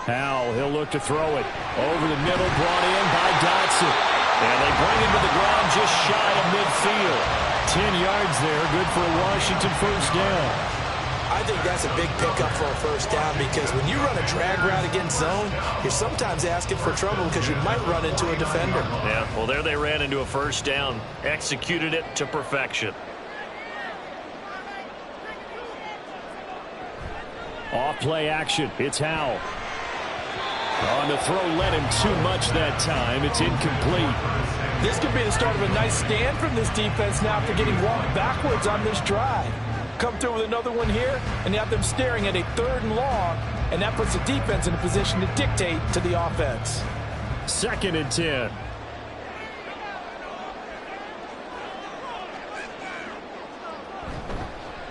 Speaker 2: Howell, he'll look to throw it. Over the middle, brought in by Dotson. And they bring him to the ground just shy of midfield. 10 yards there, good for a Washington first down.
Speaker 3: I think that's a big pickup for a first down because when you run a drag route against zone, you're sometimes asking for trouble because you might run into a defender.
Speaker 2: Yeah, well, there they ran into a first down, executed it to perfection. Off play action, it's Howell. On the throw, led him too much that time. It's incomplete.
Speaker 6: This could be the start of a nice stand from this defense now after getting walked backwards on this drive. Come through with another one here, and you have them staring at a 3rd and long, and that puts the defense in a position to dictate to the offense.
Speaker 2: 2nd and 10.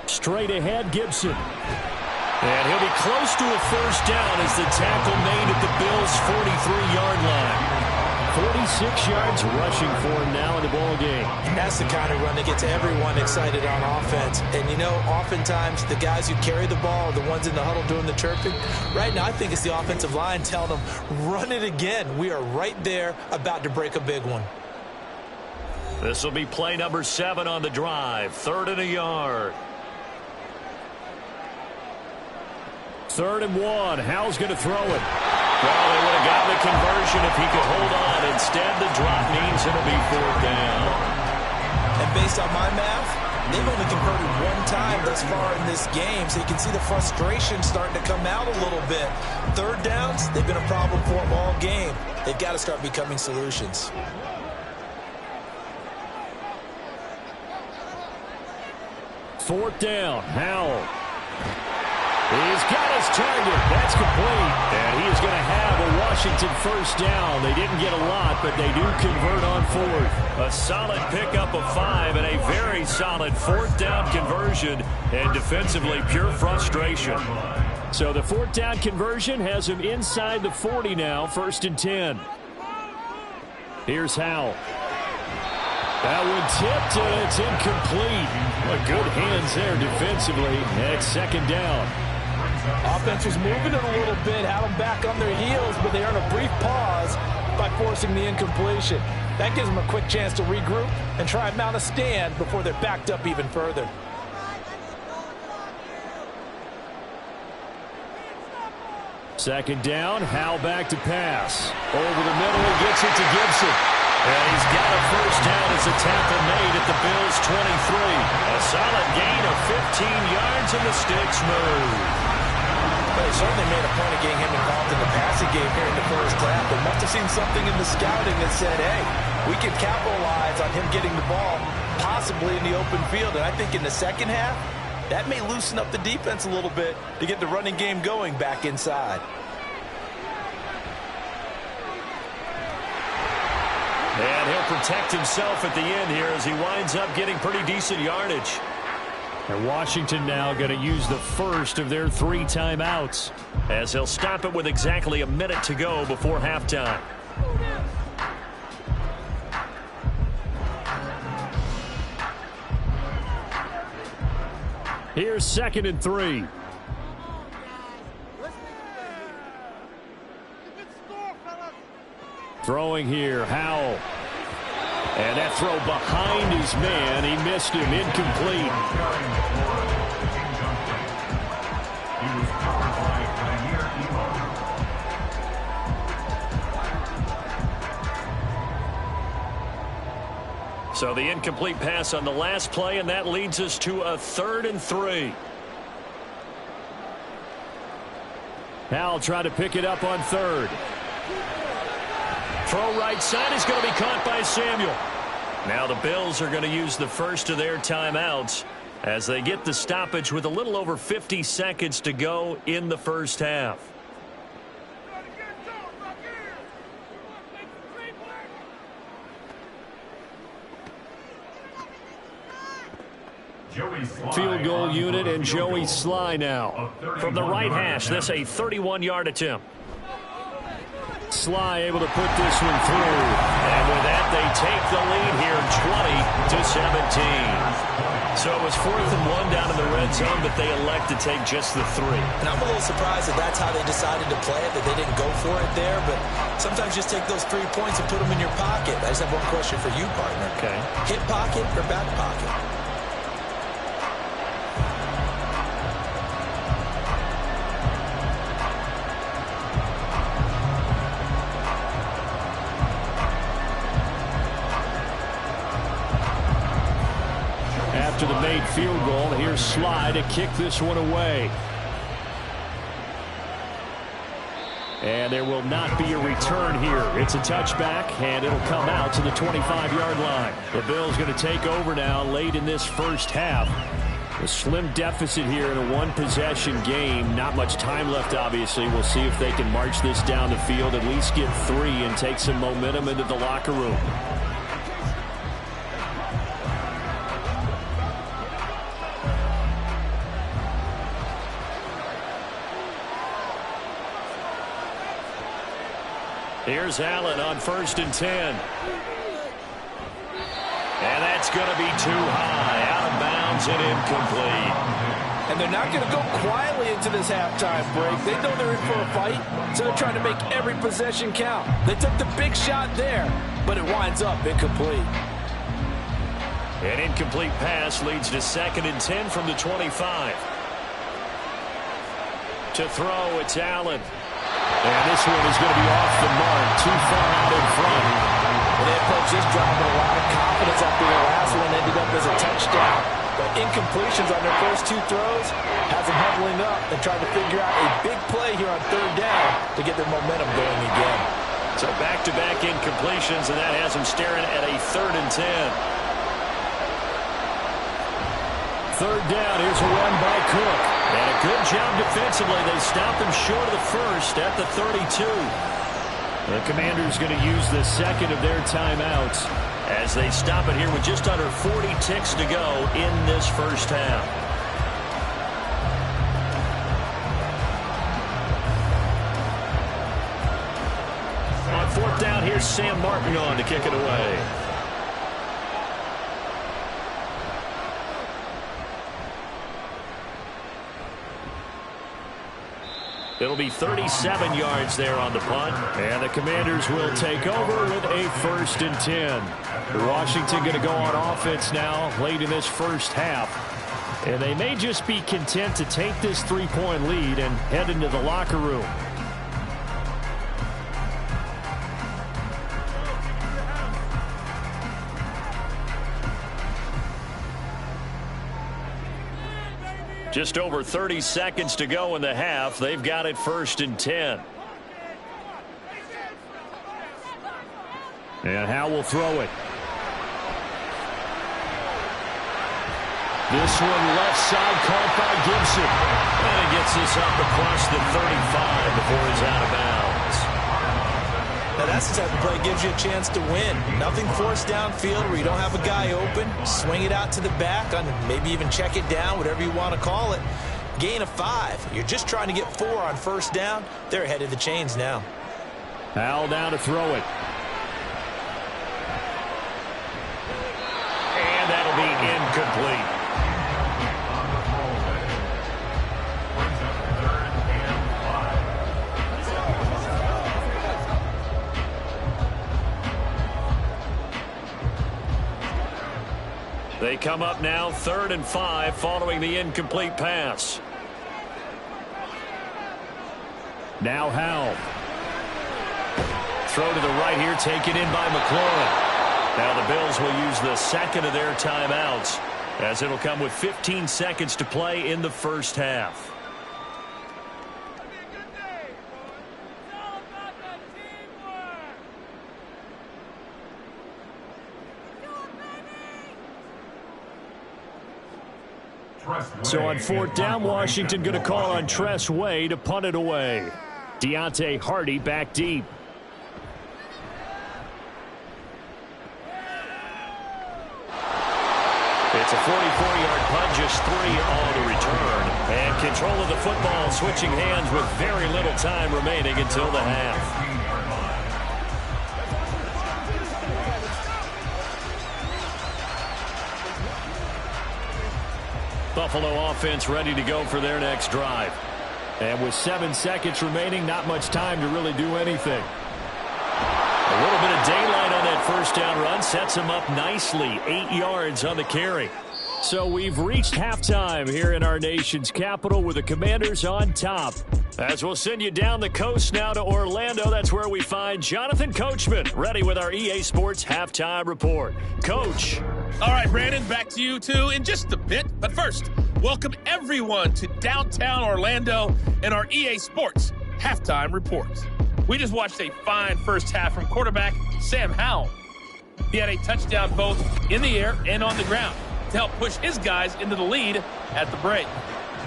Speaker 2: Straight ahead, Gibson. And he'll be close to a first down as the tackle made at the Bills' 43-yard line. 46 yards rushing for him now in the ball game.
Speaker 3: That's the kind of run that gets everyone excited on offense. And, you know, oftentimes the guys who carry the ball are the ones in the huddle doing the chirping. Right now, I think it's the offensive line telling them, run it again. We are right there about to break a big one.
Speaker 2: This will be play number 7 on the drive. 3rd and a yard. 3rd and 1. Howell's going to throw it. Well, they would have gotten the conversion if he could hold on. Instead, the drop means it'll be 4th down.
Speaker 3: And based on my math, they've only converted 1 time thus far in this game, so you can see the frustration starting to come out a little bit. 3rd downs, they've been a problem for them all game. They've got to start becoming solutions.
Speaker 2: Fourth down, Howell. He's got his target. That's complete. And he is going to have a Washington first down. They didn't get a lot, but they do convert on 4th. A solid pickup of 5 and a very solid 4th down conversion. And defensively, pure frustration. So the 4th down conversion has him inside the 40 now, 1st and 10. Here's Howell. That one tipped, and it's incomplete. Well, good hands there defensively. Next 2nd down.
Speaker 6: Offense was moving it a little bit, had them back on their heels, but they earned a brief pause by forcing the incompletion. That gives them a quick chance to regroup and try and mount a stand before they're backed up even further.
Speaker 2: Second down, Howell back to pass. Over the middle, he gets it to Gibson. And he's got a first down as a tackle made at the Bills' 23. A solid gain of 15 yards, and the sticks move.
Speaker 3: Well, they certainly made a point of getting him involved in the passing game here in the first half. They must have seen something in the scouting that said, hey, we can capitalize on him getting the ball possibly in the open field. And I think in the second half, that may loosen up the defense a little bit to get the running game going back inside.
Speaker 2: And he'll protect himself at the end here as he winds up getting pretty decent yardage.
Speaker 5: And Washington now going to use the first of their 3 timeouts,
Speaker 2: as he'll stop it with exactly a minute to go before halftime.
Speaker 5: Here's 2nd and 3. Throwing here, Howell. And that throw behind his man. He missed him, incomplete.
Speaker 2: So the incomplete pass on the last play, and that leads us to a 3rd and 3.
Speaker 5: Howell trying to pick it up on 3rd.
Speaker 2: Throw right side is going to be caught by Samuel. Now the Bills are going to use the first of their timeouts as they get the stoppage with a little over 50 seconds to go in the first half.
Speaker 5: Field goal unit and Joey Sly now.
Speaker 2: From the right hash, this a 31-yard attempt.
Speaker 5: Sly able to put this one through.
Speaker 2: And with that, they take the lead here 20-17. So it was 4th and 1 down in the red zone, but they elect to take just the 3.
Speaker 3: And I'm a little surprised that that's how they decided to play it, that they didn't go for it there. But sometimes just take those 3 points and put them in your pocket. I just have one question for you, partner.
Speaker 2: Okay.
Speaker 3: Hip pocket or back pocket?
Speaker 5: After the made field goal, here's Sly to kick this one away. And there will not be a return here. It's a touchback, and it'll come out to the 25-yard line. The Bills going to take over now late in this first half. A slim deficit here in a one-possession game. Not much time left, obviously. We'll see if they can march this down the field, at least get 3 and take some momentum into the locker room.
Speaker 2: Here's Allen on 1st and 10. And that's going to be too high, out of bounds and incomplete.
Speaker 6: And they're not going to go quietly into this halftime break. They know they're in for a fight, so they're trying to make every possession count. They took the big shot there, but it winds up incomplete.
Speaker 2: An incomplete pass leads to 2nd and 10 from the 25. To throw, it's Allen.
Speaker 5: And this one is going to be off the mark, too far out in front.
Speaker 3: And the folks just dropping a lot of confidence after the last one ended up as a touchdown. But incompletions on their first 2 throws has them huddling up and trying to figure out a big play here on 3rd down to get their momentum going again.
Speaker 2: So back-to-back incompletions, and that has them staring at a 3rd and 10.
Speaker 5: 3rd down, here's a run by Cook.
Speaker 2: And a good job defensively. They stopped him short of the first at the 32.
Speaker 5: The Commanders going to use the 2nd of their timeouts
Speaker 2: as they stop it here with just under 40 ticks to go in this first half. On 4th down, here's Sam Martin on to kick it away. It'll be 37 yards there on the punt.
Speaker 5: And the Commanders will take over with a 1st and 10. Washington going to go on offense now late in this first half. And they may just be content to take this 3-point lead and head into the locker room.
Speaker 2: Just over 30 seconds to go in the half. They've got it 1st and 10.
Speaker 5: And Howe will throw it. This one left side caught by Gibson.
Speaker 2: And it gets this up across the 35 before he's out of bounds.
Speaker 3: Now that's the type of play that gives you a chance to win. Nothing forced downfield where you don't have a guy open. Swing it out to the back, maybe even check it down, whatever you want to call it. Gain of 5. You're just trying to get 4 on 1st down. They're ahead of the chains now.
Speaker 5: Howe down to throw it.
Speaker 2: And that'll be incomplete. They come up now 3rd and 5 following the incomplete pass.
Speaker 5: Now Howe.
Speaker 2: Throw to the right here, taken in by McLaurin. Now the Bills will use the second of their timeouts, as it'll come with 15 seconds to play in the 1st half.
Speaker 5: So on 4th down, Washington going to call on Tress Way to punt it away. Deontay Hardy back deep.
Speaker 2: It's a 44-yard punt, just 3 on the return. And control of the football switching hands with very little time remaining until the half. Buffalo offense ready to go for their next drive.
Speaker 5: And with 7 seconds remaining, not much time to really do anything.
Speaker 2: A little bit of daylight on that 1st down run sets him up nicely. 8 yards on the carry.
Speaker 5: So we've reached halftime here in our nation's capital with the Commanders on top.
Speaker 2: As we'll send you down the coast now to Orlando, that's where we find Jonathan Coachman, ready with our EA Sports Halftime Report. Coach.
Speaker 7: All right, Brandon, back to you two in just a bit. But first, welcome everyone to downtown Orlando and our EA Sports Halftime Report. We just watched a fine 1st half from quarterback Sam Howell. He had a touchdown both in the air and on the ground to help push his guys into the lead at the break.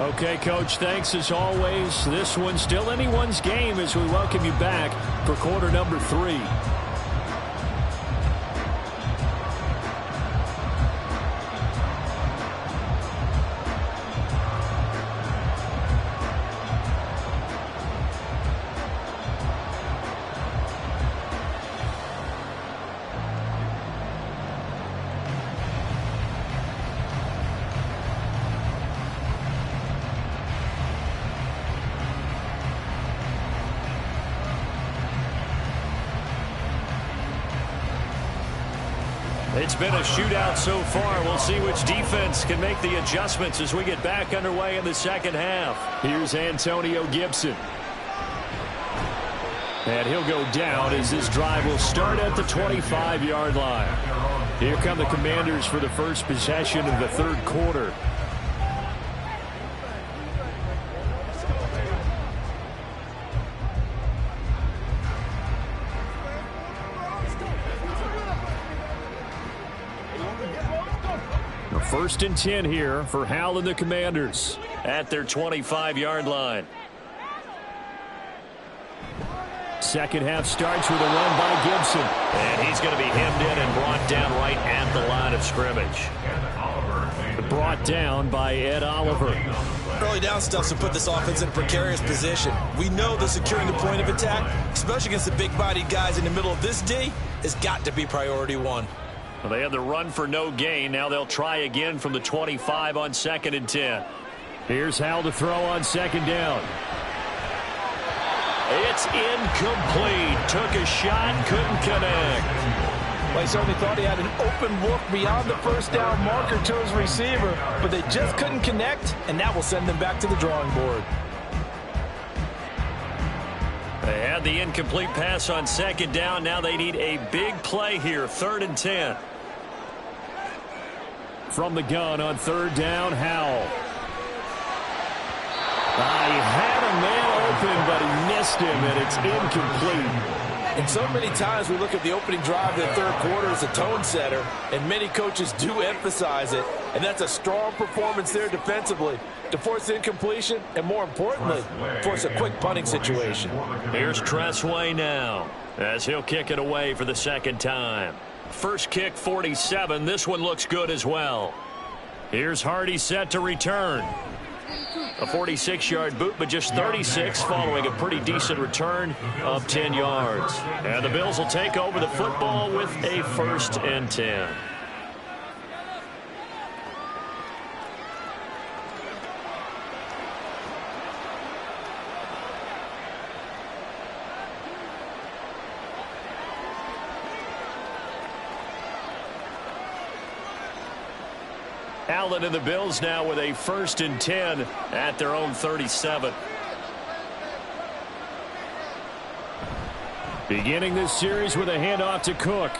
Speaker 5: Okay, Coach, thanks as always. This one's still anyone's game as we welcome you back for quarter number 3.
Speaker 2: It's been a shootout so far. We'll see which defense can make the adjustments as we get back underway in the 2nd half.
Speaker 5: Here's Antonio Gibson. And he'll go down as this drive will start at the 25-yard line. Here come the Commanders for the first possession of the 3rd quarter. The 1st and 10 here for Howell and the Commanders.
Speaker 2: At their 25-yard line.
Speaker 5: 2nd half starts with a run by Gibson.
Speaker 2: And he's going to be hemmed in and brought down right at the line of scrimmage.
Speaker 5: Brought down by Ed Oliver.
Speaker 3: Early down stuff to put this offense in a precarious position. We know that securing the point of attack, especially against the big-bodied guys in the middle of this D, has got to be priority 1.
Speaker 2: Well, they had the run for no gain. Now they'll try again from the 25 on 2nd and 10.
Speaker 5: Here's Howell to throw on 2nd down.
Speaker 2: It's incomplete. Took a shot, couldn't connect.
Speaker 6: Well, he certainly thought he had an open look beyond the 1st down marker to his receiver, but they just couldn't connect, and that will send them back to the drawing board.
Speaker 2: They had the incomplete pass on 2nd down. Now they need a big play here, 3rd and 10.
Speaker 5: From the gun on 3rd down, Howell. He had a man open, but he missed him, and it's incomplete.
Speaker 6: And so many times we look at the opening drive of the third quarter as a tone setter, and many coaches do emphasize it. And that's a strong performance there defensively to force incompletion and, more importantly, force a quick punting situation.
Speaker 2: Here's Tressway now as he'll kick it away for the second time. First kick, 47. This one looks good as well. Here's Hardy set to return. A 46-yard boot, but just 36 following a pretty decent return of 10 yards. And the Bills will take over the football with a 1st and 10. Allen and the Bills now with a 1st and 10 at their own 37.
Speaker 5: Beginning this series with a handoff to Cook.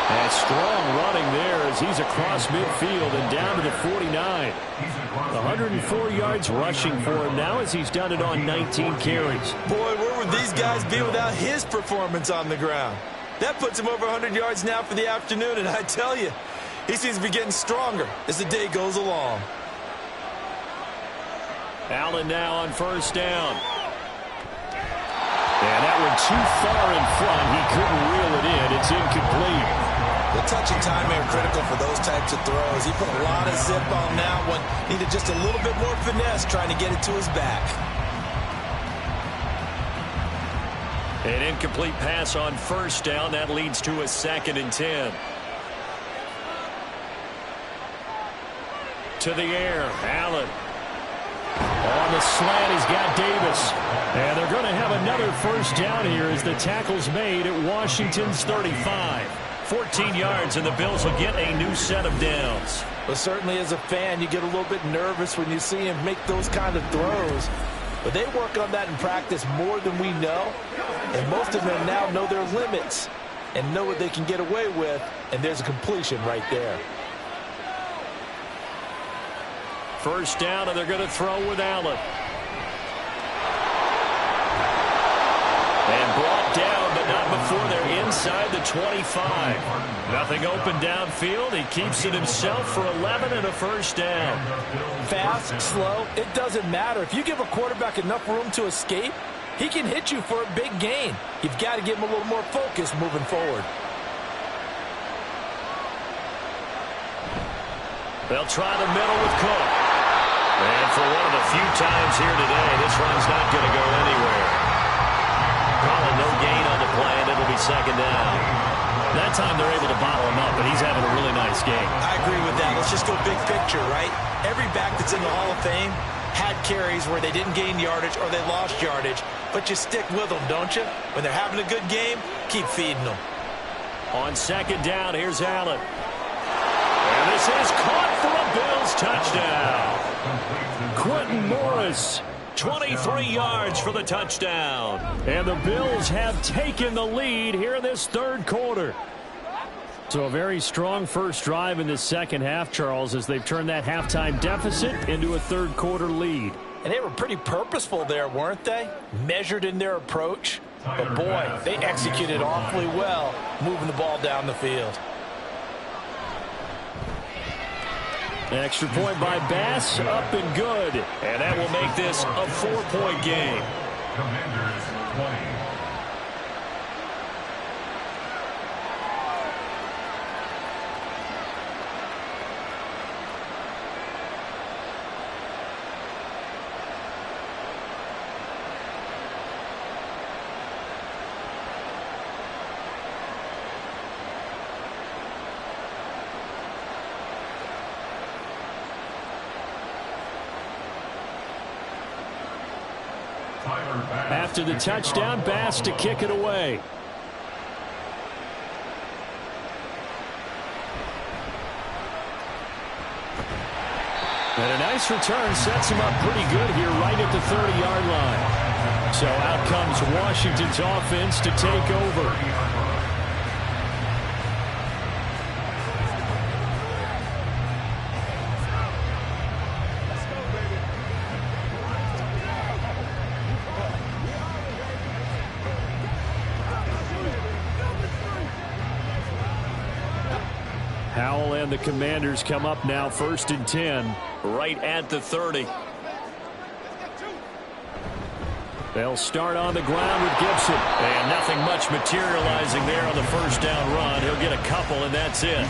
Speaker 5: And strong running there as he's across midfield and down to the 49. 104 yards rushing for him now as he's done it on 19 carries.
Speaker 6: Boy, where would these guys be without his performance on the ground? That puts him over 100 yards now for the afternoon, and I tell you, he seems to be getting stronger as the day goes along.
Speaker 2: Allen now on 1st down.
Speaker 5: And that one too far in front. He couldn't reel it in. It's incomplete.
Speaker 3: The touch and time are critical for those types of throws. He put a lot of zip on that one. Needed just a little bit more finesse trying to get it to his back.
Speaker 2: An incomplete pass on 1st down. That leads to a 2nd and 10. To the air, Allen. On the slant, he's got Davis. And they're going to have another 1st down here as the tackle's made at Washington's 35. 14 yards, and the Bills will get a new set of downs.
Speaker 6: Well, certainly as a fan, you get a little bit nervous when you see him make those kind of throws. But they work on that in practice more than we know. And most of them now know their limits and know what they can get away with. And there's a completion right there.
Speaker 2: 1st down, and they're going to throw with Allen. And brought down, but not before they're inside the 25. Nothing open downfield. He keeps it himself for 11 and a 1st down.
Speaker 6: Fast, slow, it doesn't matter. If you give a quarterback enough room to escape, he can hit you for a big gain. You've got to give him a little more focus moving forward.
Speaker 2: They'll try the middle with Cook. And for one of the few times here today, this run's not going to go anywhere. Probably no gain on the play, and it'll be 2nd down.
Speaker 5: That time they're able to bottle him up, but he's having a really nice game.
Speaker 3: I agree with that. Let's just go big picture, right? Every back that's in the Hall of Fame had carries where they didn't gain yardage or they lost yardage, but you stick with them, don't you? When they're having a good game, keep feeding them.
Speaker 2: On 2nd down, here's Allen. And this is caught for a Bills touchdown.
Speaker 5: Quentin Morris.
Speaker 2: 23 yards for the touchdown.
Speaker 5: And the Bills have taken the lead here in this 3rd quarter. So a very strong first drive in the second half, Charles, as they've turned that halftime deficit into a 3rd quarter lead.
Speaker 6: And they were pretty purposeful there, weren't they? Measured in their approach. But boy, they executed awfully well moving the ball down the field.
Speaker 5: An extra point by Bass, up and good.
Speaker 2: And that will make this a 4-point game.
Speaker 4: Commanders 20.
Speaker 5: After the touchdown, Bass to kick it away. And a nice return sets him up pretty good here right at the 30-yard line. So out comes Washington's offense to take over. Howell and the Commanders come up now, 1st and 10.
Speaker 2: Right at the 30.
Speaker 5: They'll start on the ground with Gibson.
Speaker 2: And nothing much materializing there on the first down run. He'll get a couple, and that's it.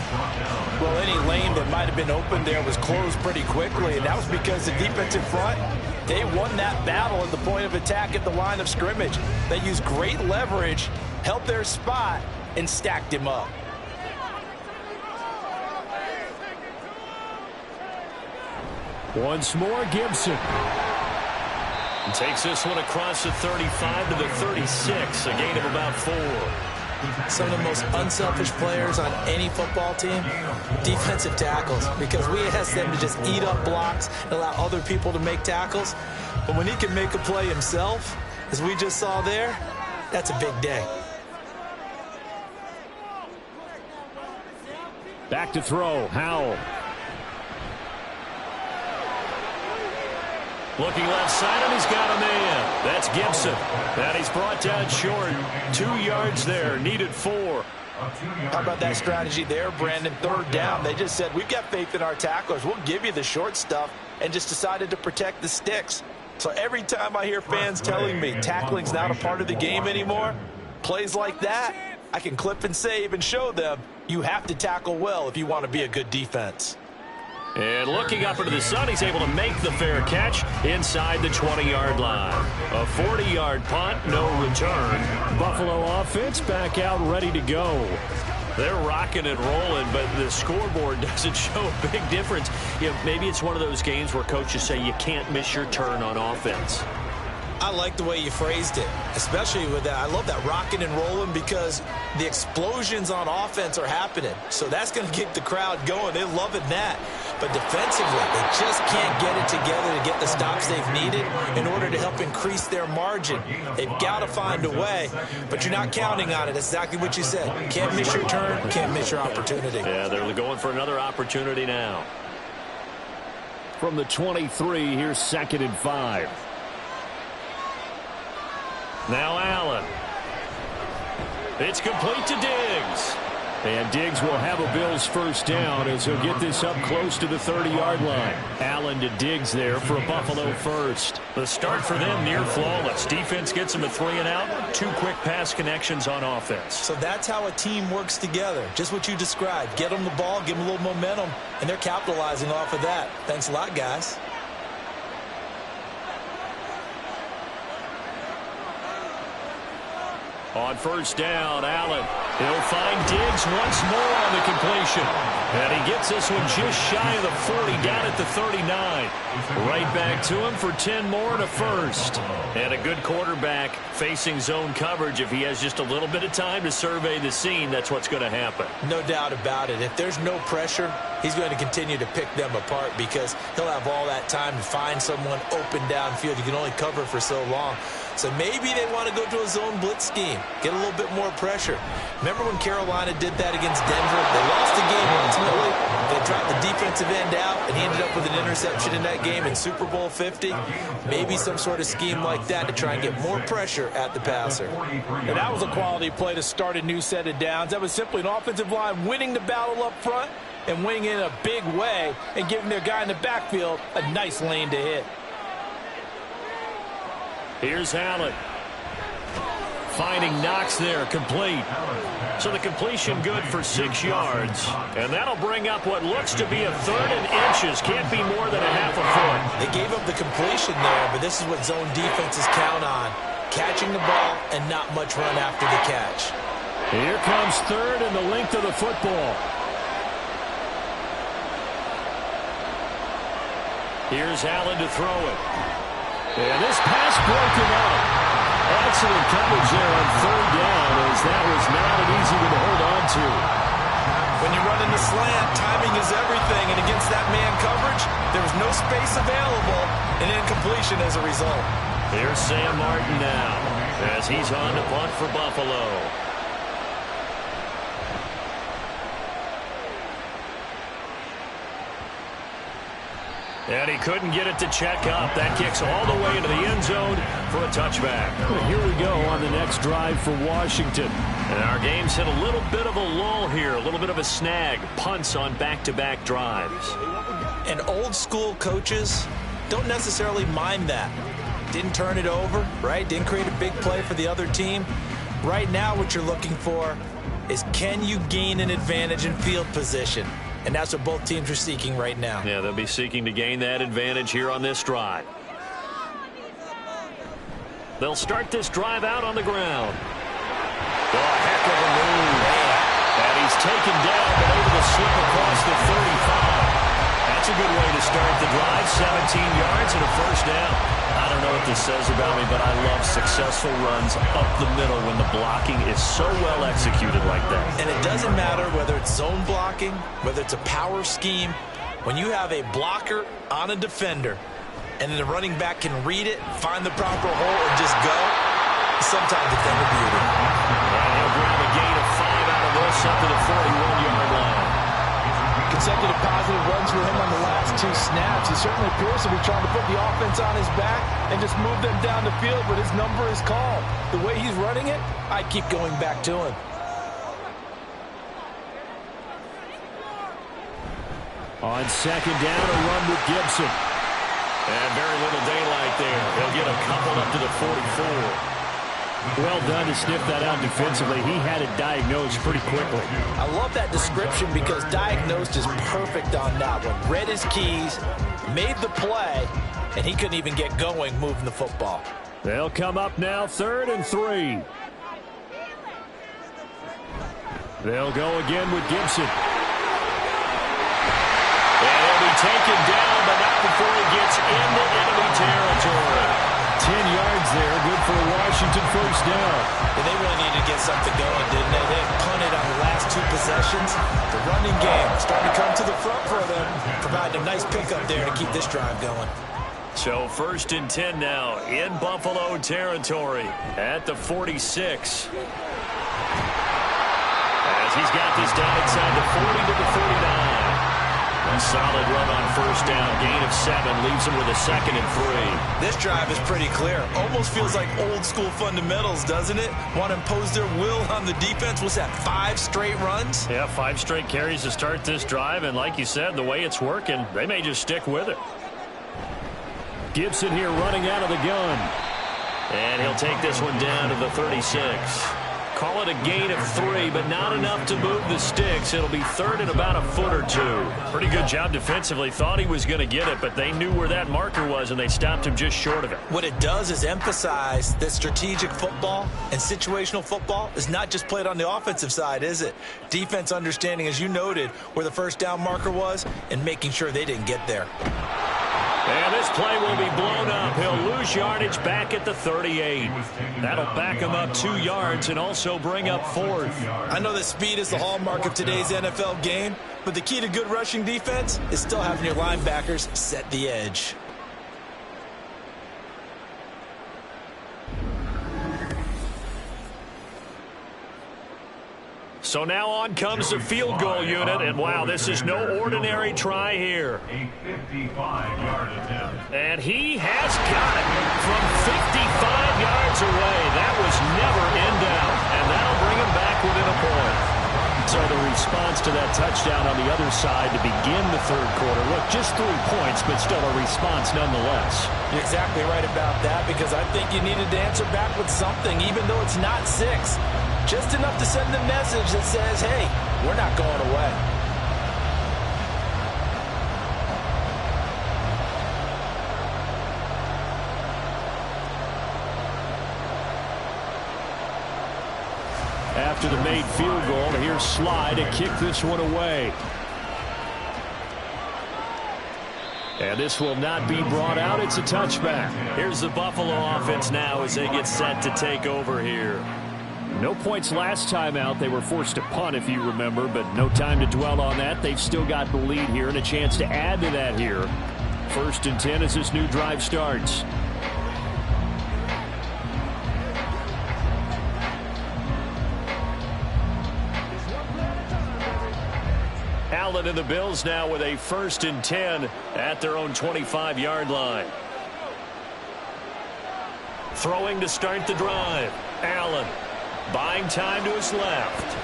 Speaker 3: Well, any lane that might have been open there was closed pretty quickly, and that was because the defensive front, they won that battle at the point of attack at the line of scrimmage. They used great leverage, held their spot, and stacked him up.
Speaker 5: Once more, Gibson.
Speaker 2: And takes this one across the 35 to the 36, a gain of about 4.
Speaker 3: Some of the most unselfish players on any football team, defensive tackles, because we ask them to just eat up blocks and allow other people to make tackles. But when he can make a play himself, as we just saw there, that's a big day.
Speaker 5: Back to throw, Howell.
Speaker 2: Looking left side, and he's got a man. That's Gibson. And he's brought down short. 2 yards there, needed 4.
Speaker 3: How about that strategy there, Brandon? 3rd down. They just said, we've got faith in our tacklers. We'll give you the short stuff, and just decided to protect the sticks. So every time I hear fans telling me tackling's not a part of the game anymore, plays like that, I can clip and save and show them you have to tackle well if you want to be a good defense.
Speaker 2: And looking up into the sun, he's able to make the fair catch inside the 20-yard line. A 40-yard punt, no return.
Speaker 5: Buffalo offense back out, ready to go.
Speaker 2: They're rocking and rolling, but the scoreboard doesn't show a big difference. You know, maybe it's one of those games where coaches say you can't miss your turn on offense.
Speaker 3: I like the way you phrased it, especially with that. I love that rocking and rolling because the explosions on offense are happening. So that's going to get the crowd going. They're loving that. But defensively, they just can't get it together to get the stops they've needed in order to help increase their margin. They've got to find a way, but you're not counting on it. That's exactly what you said. Can't miss your turn, can't miss your opportunity.
Speaker 2: Yeah, they're going for another opportunity now.
Speaker 5: From the 23, here's 2nd and 5.
Speaker 2: Now Allen. It's complete to Diggs.
Speaker 5: And Diggs will have a Bills first down as he'll get this up close to the 30-yard line. Allen to Diggs there for a Buffalo first.
Speaker 2: The start for them near flawless. Defense gets them a 3 and out. 2 quick pass connections on offense.
Speaker 3: So that's how a team works together. Just what you described. Get them the ball, give them a little momentum, and they're capitalizing off of that. Thanks a lot, guys.
Speaker 2: On first down, Allen. He'll find Diggs once more on the completion. And he gets this one just shy of the 40, down at the 39. Right back to him for 10 more and a first. And a good quarterback facing zone coverage. If he has just a little bit of time to survey the scene, that's what's going to happen.
Speaker 3: No doubt about it. If there's no pressure, he's going to continue to pick them apart because he'll have all that time to find someone open downfield. You can only cover for so long. So maybe they want to go to a zone blitz scheme, get a little bit more pressure. Remember when Carolina did that against Denver? They lost the game ultimately. They dropped the defensive end out, and he ended up with an interception in that game in Super Bowl 50. Maybe some sort of scheme like that to try and get more pressure at the passer.
Speaker 6: And that was a quality play to start a new set of downs. That was simply an offensive line winning the battle up front and winning in a big way and giving their guy in the backfield a nice lane to hit.
Speaker 2: Here's Allen. Finding Knox there, complete. So the completion good for 6 yards. And that'll bring up what looks to be a 3rd and inches. Can't be more than a half a foot.
Speaker 3: They gave up the completion there, but this is what zone defenses count on. Catching the ball and not much run after the catch.
Speaker 5: Here comes 3rd and the length of the football.
Speaker 2: Here's Allen to throw it.
Speaker 5: And this pass broken up. Excellent coverage there on 3rd down, as that was not an easy one to hold on to.
Speaker 3: When you run in the slant, timing is everything, and against that man coverage, there was no space available, and incompletion as a result.
Speaker 2: Here's Sam Martin now, as he's on to punt for Buffalo. And he couldn't get it to check up. That kicks all the way into the end zone for a touchback.
Speaker 5: Here we go on the next drive for Washington.
Speaker 2: And our game's hit a little bit of a lull here, a little bit of a snag. Punts on back-to-back drives.
Speaker 3: And old school coaches don't necessarily mind that. Didn't turn it over, right? Didn't create a big play for the other team. Right now what you're looking for is, can you gain an advantage in field position? And that's what both teams are seeking right now.
Speaker 2: Yeah, they'll be seeking to gain that advantage here on this drive. They'll start this drive out on the ground. Oh, a heck of a move. And he's taken down, but able to slip across the 35. That's a good way to start the drive. 17 yards and a first down. I don't know what this says about me, but I love successful runs up the middle when the blocking is so well executed like that.
Speaker 3: And it doesn't matter whether it's zone blocking, whether it's a power scheme. When you have a blocker on a defender and then the running back can read it, find the proper hole, and just go, sometimes it's a beauty.
Speaker 2: And he'll grab a gain of 5 out of this up to the 41-yard line.
Speaker 6: Consecutive positive runs for him on the last 2 snaps. He certainly appears to be trying to put the offense on his back and just move them down the field, but his number is called. The way he's running it, I keep going back to him.
Speaker 5: On second down, a run with Gibson.
Speaker 2: And very little daylight there. He'll get a couple up to the 44.
Speaker 5: Well done to sniff that out defensively. He had it diagnosed pretty quickly.
Speaker 3: I love that description because diagnosed is perfect on that one. Read his keys, made the play, and he couldn't even get going moving the football.
Speaker 5: They'll come up now, 3rd and 3. They'll go again with Gibson.
Speaker 2: And he'll be taken down, but not before he gets into enemy territory.
Speaker 5: 10 yards there, good for a Washington first down.
Speaker 3: And they really needed to get something going, didn't they? They punted on the last 2 possessions. The running game starting to come to the front for them, providing a nice pickup there to keep this drive going.
Speaker 2: So 1st and 10 now in Buffalo territory at the 46. As he's got this down inside the 40 to the 49. A solid run on first down. Gain of 7 leaves him with a 2nd and 3.
Speaker 3: This drive is pretty clear. Almost feels like old school fundamentals, doesn't it? Want to impose their will on the defense. What's that, 5 straight runs?
Speaker 2: Yeah, 5 straight carries to start this drive. And like you said, the way it's working, they may just stick with it.
Speaker 5: Gibson here running out of the gun.
Speaker 2: And he'll take this one down to the 36. Call it a gain of 3, but not enough to move the sticks. It'll be 3rd and about a foot or 2. Pretty good job defensively. Thought he was going to get it, but they knew where that marker was, and they stopped him just short of it.
Speaker 3: What it does is emphasize that strategic football and situational football is not just played on the offensive side, is it? Defense understanding, as you noted, where the first down marker was and making sure they didn't get there.
Speaker 2: And this play will be blown up. He'll lose yardage back at the 38. That'll back him up 2 yards and also bring up 4th.
Speaker 3: I know that speed is the hallmark of today's NFL game, but the key to good rushing defense is still having your linebackers set the edge.
Speaker 2: So now on comes the field goal unit, and wow, this is no ordinary try here.
Speaker 4: A 55-yard attempt.
Speaker 2: And he has got it from 55 yards away. That was never in doubt, and that'll bring him back within a point.
Speaker 5: So the response to that touchdown on the other side to begin the 3rd quarter. Look, just 3 points, but still a response nonetheless.
Speaker 3: You're exactly right about that, because I think you needed to answer back with something, even though it's not 6. Just enough to send the message that says, hey, we're not going away.
Speaker 5: After the made field goal, here's Sly to kick this one away. And this will not be brought out. It's a touchback.
Speaker 2: Here's the Buffalo offense now as they get set to take over here.
Speaker 5: No points last time out. They were forced to punt, if you remember, but no time to dwell on that. They've still got the lead here and a chance to add to that here. 1st and 10 as this new drive starts.
Speaker 2: Allen and the Bills now with a 1st and 10 at their own 25-yard line. Throwing to start the drive. Allen buying time to his left.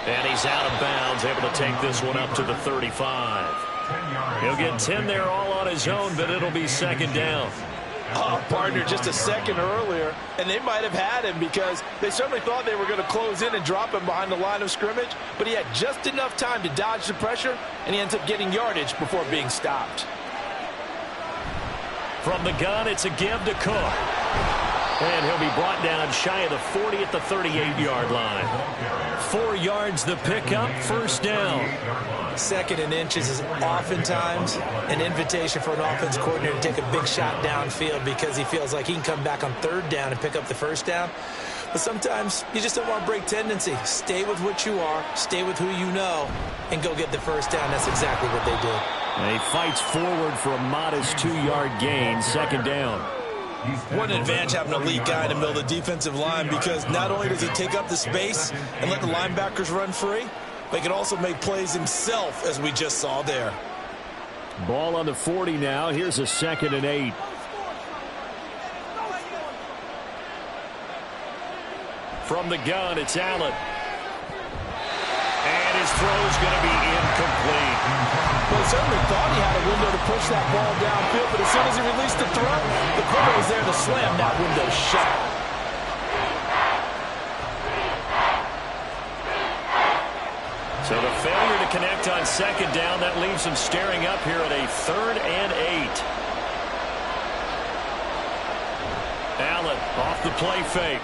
Speaker 2: And he's out of bounds, able to take this one up to the 35. He'll get 10 there all on his own, but it'll be 2nd down.
Speaker 6: Oh, partner, just a second earlier, and they might have had him because they certainly thought they were going to close in and drop him behind the line of scrimmage, but he had just enough time to dodge the pressure, and he ends up getting yardage before being stopped.
Speaker 2: From the gun, it's a give to Cook. And he'll be brought down shy of the 40 at the 38-yard line. 4 yards the pickup, 1st down.
Speaker 3: 2nd and inches is oftentimes an invitation for an offense coordinator to take a big shot downfield because he feels like he can come back on 3rd down and pick up the 1st down. But sometimes you just don't want to break tendency. Stay with what you are, stay with who you know, and go get the 1st down. That's exactly what they did.
Speaker 2: And he fights forward for a modest 2-yard gain, 2nd down.
Speaker 3: What an advantage having a lead guy in the middle of the defensive line because not only does he take up the space and let the linebackers run free, but he can also make plays himself, as we just saw there.
Speaker 2: Ball on the 40 now. Here's a 2nd and 8. From the gun, it's Allen. And his throw's going to be incomplete.
Speaker 6: Well, he certainly thought he had a window to push that ball downfield, but as soon as he released the throw, the corner was there to slam that window shut.
Speaker 2: So the failure to connect on 2nd down, that leaves him staring up here at a 3rd and 8. Allen off the play fake.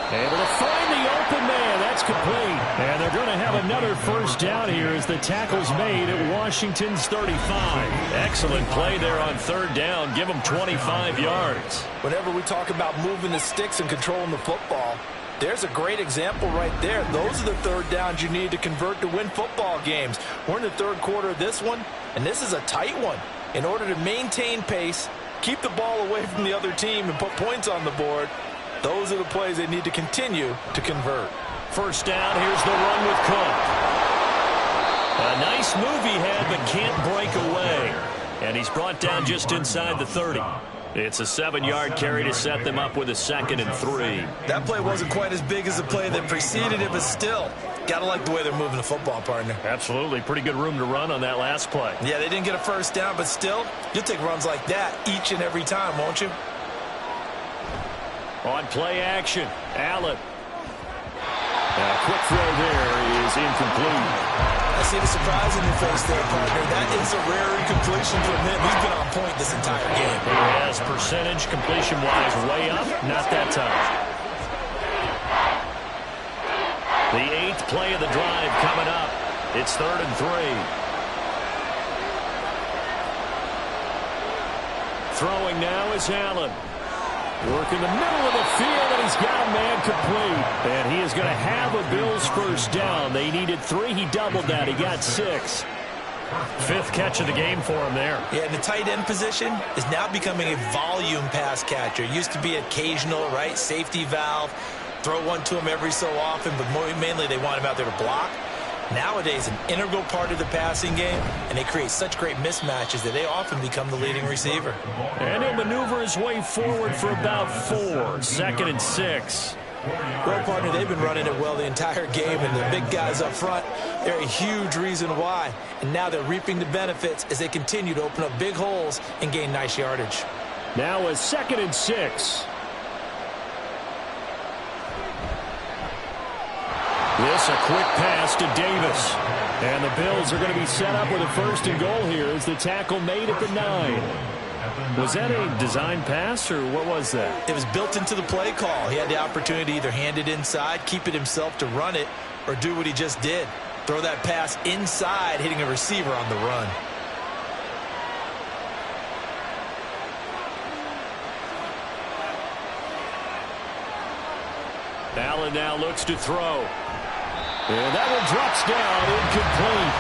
Speaker 2: Able to find the open man. That's complete. And they're going to have another 1st down here as the tackle's made at Washington's 35. Excellent play there on 3rd down. Give them 25 yards.
Speaker 6: Whenever we talk about moving the sticks and controlling the football, there's a great example right there. Those are the 3rd downs you need to convert to win football games. We're in the 3rd quarter of this one, and this is a tight one. In order to maintain pace, keep the ball away from the other team, and put points on the board, those are the plays they need to continue to convert.
Speaker 2: 1st down, here's the run with Cook. A nice move he had, but can't break away. And he's brought down just inside the 30. It's a 7-yard carry to set them up with a 2nd and 3.
Speaker 3: That play wasn't quite as big as the play that preceded it, but still, gotta like the way they're moving the football, partner.
Speaker 2: Absolutely. Pretty good room to run on that last play.
Speaker 3: Yeah, they didn't get a 1st down, but still, you'll take runs like that each and every time, won't you?
Speaker 2: On play action, Allen. A quick throw there is incomplete.
Speaker 3: I see the surprise in your face there, partner. That is a rare incompletion from him. He's been on point this entire game.
Speaker 2: He has percentage completion-wise way up. Not that time. The 8th play of the drive coming up. It's 3rd and 3. Throwing now is Allen. Work in the middle of the field, and he's got a man complete. And he is going to have a Bills 1st down. They needed 3. He doubled that. He got 6. 5th catch of the game for him there.
Speaker 3: Yeah, and the tight end position is now becoming a volume pass catcher. It used to be occasional, right? Safety valve. Throw one to him every so often, but mainly they want him out there to block. Nowadays, an integral part of the passing game, and they create such great mismatches that they often become the leading receiver.
Speaker 2: And he'll maneuver his way forward for about 4. 2nd and 6.
Speaker 3: Well, partner, they've been running it well the entire game, and the big guys up front, they're a huge reason why. And now they're reaping the benefits as they continue to open up big holes and gain nice yardage.
Speaker 2: Now a 2nd and 6. This a quick pass to Davis. And the Bills are going to be set up with a 1st and goal here as the tackle made at the 9. Was that a design pass, or what was that?
Speaker 3: It was built into the play call. He had the opportunity to either hand it inside, keep it himself to run it, or do what he just did. Throw that pass inside, hitting a receiver on the run.
Speaker 2: Allen now looks to throw. And that one drops down, incomplete.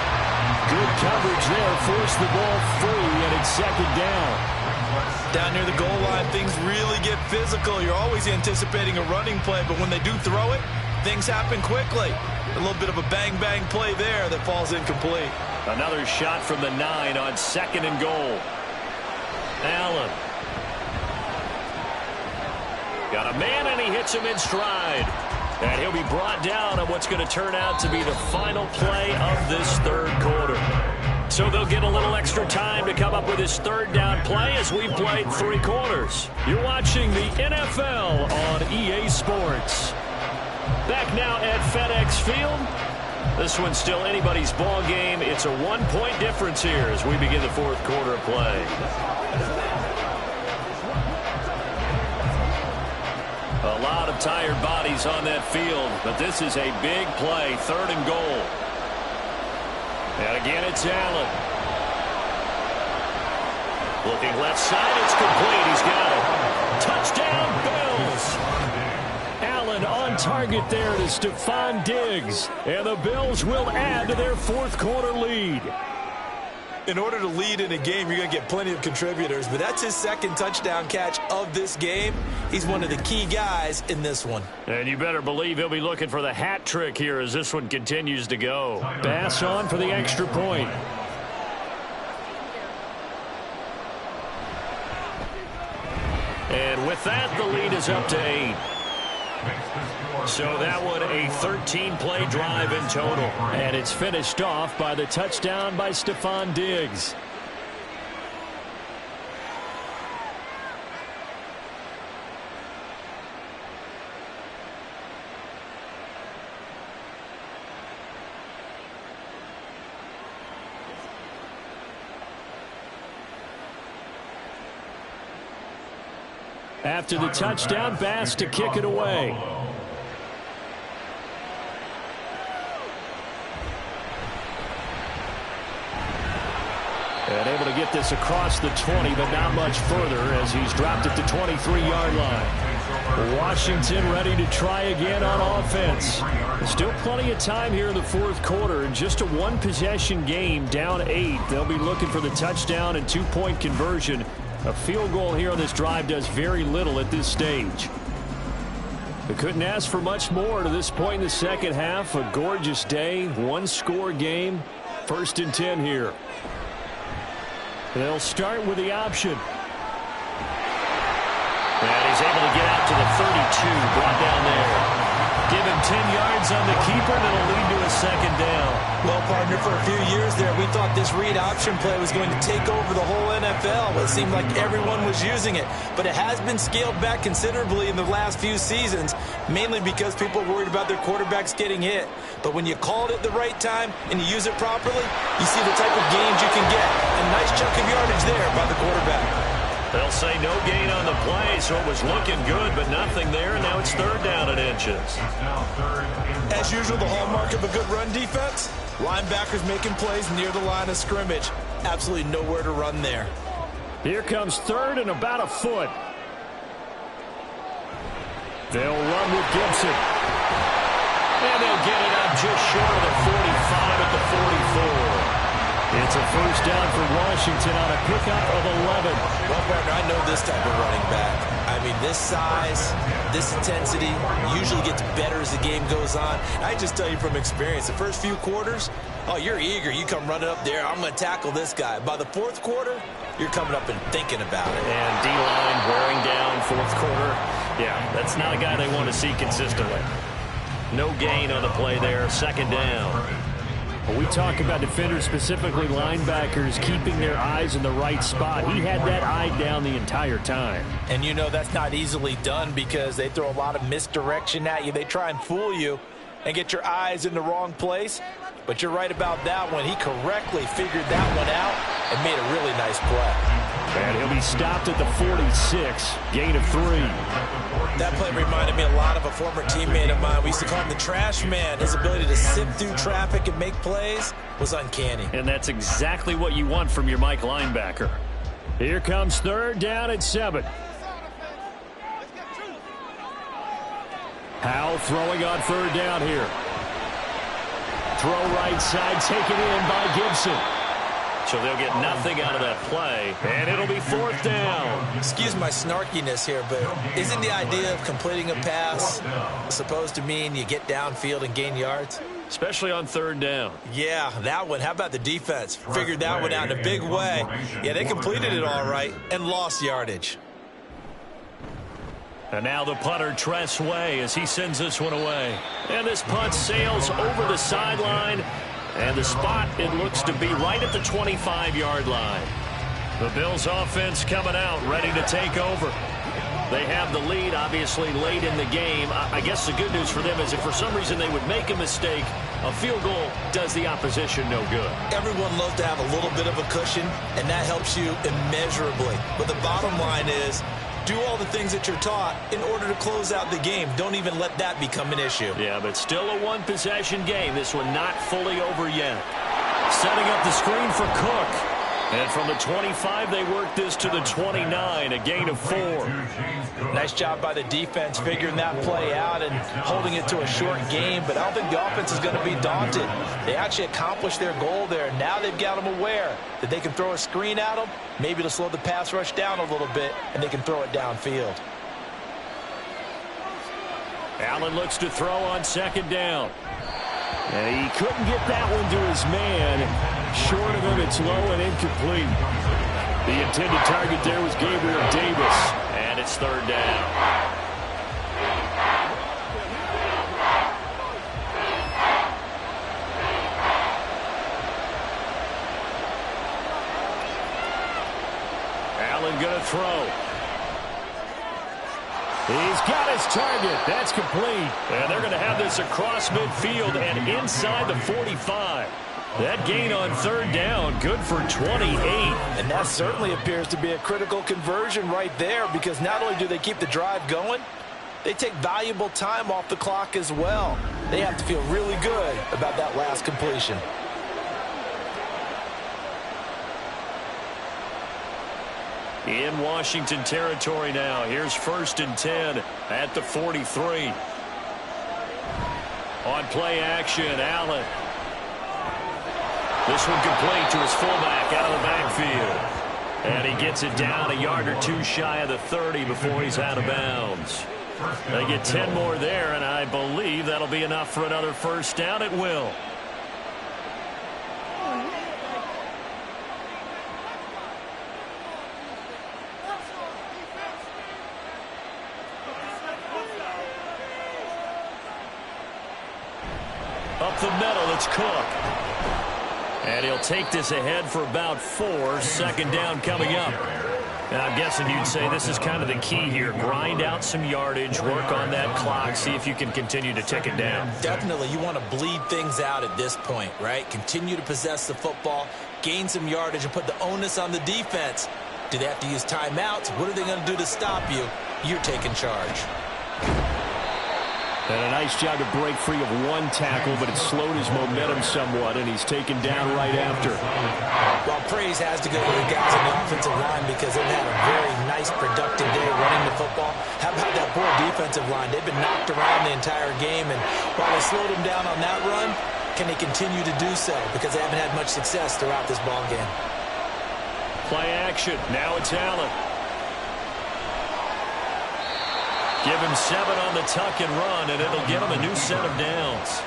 Speaker 2: Good coverage there, forced the ball free, and it's 2nd down.
Speaker 3: Down near the goal line, things really get physical. You're always anticipating a running play, but when they do throw it,
Speaker 6: things happen quickly. A little bit of a bang-bang play there that falls incomplete.
Speaker 2: Another shot from the 9 on 2nd and goal. Allen. Got a man, and he hits him in stride. And he'll be brought down on what's going to turn out to be the final play of this 3rd quarter. So they'll get a little extra time to come up with his 3rd down play as we've played 3 quarters. You're watching the NFL on EA Sports. Back now at FedEx Field. This one's still anybody's ball game. It's a 1-point difference here as we begin the 4th quarter of play. A lot of tired bodies on that field, but this is a big play, 3rd and goal. And again, it's Allen. Looking left side, it's complete. He's got it. Touchdown, Bills. Allen on target there to Stephon Diggs. And the Bills will add to their 4th quarter lead.
Speaker 6: In order to lead in a game, you're going to get plenty of contributors, but that's his 2nd touchdown catch of this game. He's one of the key guys in this one.
Speaker 2: And you better believe he'll be looking for the hat trick here as this one continues to go. Bass on for the extra point. And with that, the lead is up to 8. So that one a 13-play drive in total. And it's finished off by the touchdown by Stephon Diggs. After the touchdown, Bass to kick it away. And able to get this across the 20, but not much further as he's dropped it to 23-yard line. Washington ready to try again on offense. Still plenty of time here in the 4th quarter. And just a 1-possession game, down 8. They'll be looking for the touchdown and 2-point conversion. A field goal here on this drive does very little at this stage. They couldn't ask for much more to this point in the 2nd half. A gorgeous day, 1-score game. 1st and 10 here. They'll start with the option. And he's able to get out to the 32, brought down there. Give him 10 yards on the keeper, and it'll lead to a 2nd down.
Speaker 6: Well, partner, for a few years there, we thought this read option play was going to take over the whole NFL. It seemed like everyone was using it, but it has been scaled back considerably in the last few seasons, mainly because people are worried about their quarterbacks getting hit. But when you call it at the right time and you use it properly, you see the type of gains you can get. A nice chunk of yardage there by the quarterback.
Speaker 2: They'll say no gain on the play, so it was looking good, but nothing there, and now it's 3rd down and inches.
Speaker 6: As usual, the hallmark of a good run defense, linebackers making plays near the line of scrimmage. Absolutely nowhere to run there.
Speaker 2: Here comes 3rd and about a foot. They'll run with Gibson. And they'll get it up just short of the 45 at the 44. It's a 1st down for Washington on a pickup of 11.
Speaker 6: Well, partner, I know this type of running back. I mean, this size, this intensity usually gets better as the game goes on. I just tell you from experience, the first few quarters, oh, you're eager. You come running up there, I'm going to tackle this guy. By the 4th quarter, you're coming up and thinking about it.
Speaker 2: And D-line wearing down 4th quarter. Yeah, that's not a guy they want to see consistently. No gain on the play there, 2nd down.
Speaker 5: We talk about defenders, specifically linebackers, keeping their eyes in the right spot. He had that eye down the entire time.
Speaker 3: And you know that's not easily done because they throw a lot of misdirection at you. They try and fool you and get your eyes in the wrong place. But you're right about that one. He correctly figured that one out and made a really nice play.
Speaker 5: And he'll be stopped at the 46, gain of 3.
Speaker 3: That play reminded me a lot of a former teammate of mine. We used to call him the trash man. His ability to sift through traffic and make plays was uncanny.
Speaker 2: And that's exactly what you want from your Mike linebacker.
Speaker 5: Here comes 3rd down at 7. Howell throwing on 3rd down here. Throw right side, taken in by Gibson.
Speaker 2: So they'll get nothing out of that play, and it'll be 4th down.
Speaker 3: Excuse my snarkiness here, but isn't the idea of completing a pass supposed to mean you get downfield and gain yards?
Speaker 2: Especially on 3rd down.
Speaker 3: Yeah, that one. How about the defense? Figured that one out in a big way. Yeah, they completed it all right and lost yardage.
Speaker 2: And now the punter, Tress Way, as he sends this one away. And this punt sails over the sideline. And the spot, it looks to be right at the 25-yard line. The Bills offense coming out, ready to take over. They have the lead, obviously, late in the game. I guess the good news for them is if for some reason they would make a mistake, a field goal does the opposition no good.
Speaker 3: Everyone loves to have a little bit of a cushion, and that helps you immeasurably. But the bottom line is, do all the things that you're taught in order to close out the game. Don't even let that become an issue.
Speaker 2: Yeah, but still a one-possession game. This one not fully over yet. Setting up the screen for Cook. And from the 25, they work this to the 29, a gain of 4.
Speaker 3: Nice job by the defense figuring that play out and holding it to a short game, but I don't think the offense is going to be daunted. They actually accomplished their goal there. Now they've got them aware that they can throw a screen at them, maybe to slow the pass rush down a little bit, and they can throw it downfield.
Speaker 2: Allen looks to throw on 2nd down. And he couldn't get that one to his man. Short of him, it's low and incomplete. The intended target there was Gabriel Davis. And it's 3rd down. Allen going to throw. He's got his target. That's complete. And they're going to have this across midfield and inside the 45. That gain on 3rd down, good for 28.
Speaker 3: And that certainly appears to be a critical conversion right there, because not only do they keep the drive going, they take valuable time off the clock as well. They have to feel really good about that last completion.
Speaker 2: In Washington territory now. Here's 1st and 10 at the 43. On play action, Allen. This one complete to his fullback out of the backfield. And he gets it down a yard or two shy of the 30 before he's out of bounds. They get 10 more there, and I believe that'll be enough for another 1st down. It will. Up the middle, it's Cook. And he'll take this ahead for about 4. 2nd down coming up. And I'm guessing you'd say this is kind of the key here. Grind out some yardage, work on that clock, see if you can continue to tick it down.
Speaker 3: Definitely, you want to bleed things out at this point, right? Continue to possess the football, gain some yardage, and put the onus on the defense. Do they have to use timeouts? What are they going to do to stop you? You're taking charge.
Speaker 2: And a nice job to break free of one tackle, but it slowed his momentum somewhat, and he's taken down right after.
Speaker 3: Well, praise has to go to the guys on the offensive line because they've had a very nice, productive day running the football. How about that poor defensive line? They've been knocked around the entire game, and while they slowed them down on that run, can they continue to do so? Because they haven't had much success throughout this ball game.
Speaker 2: Play action. Now it's Allen. Give him 7 on the tuck and run, and it'll give him a new set of downs.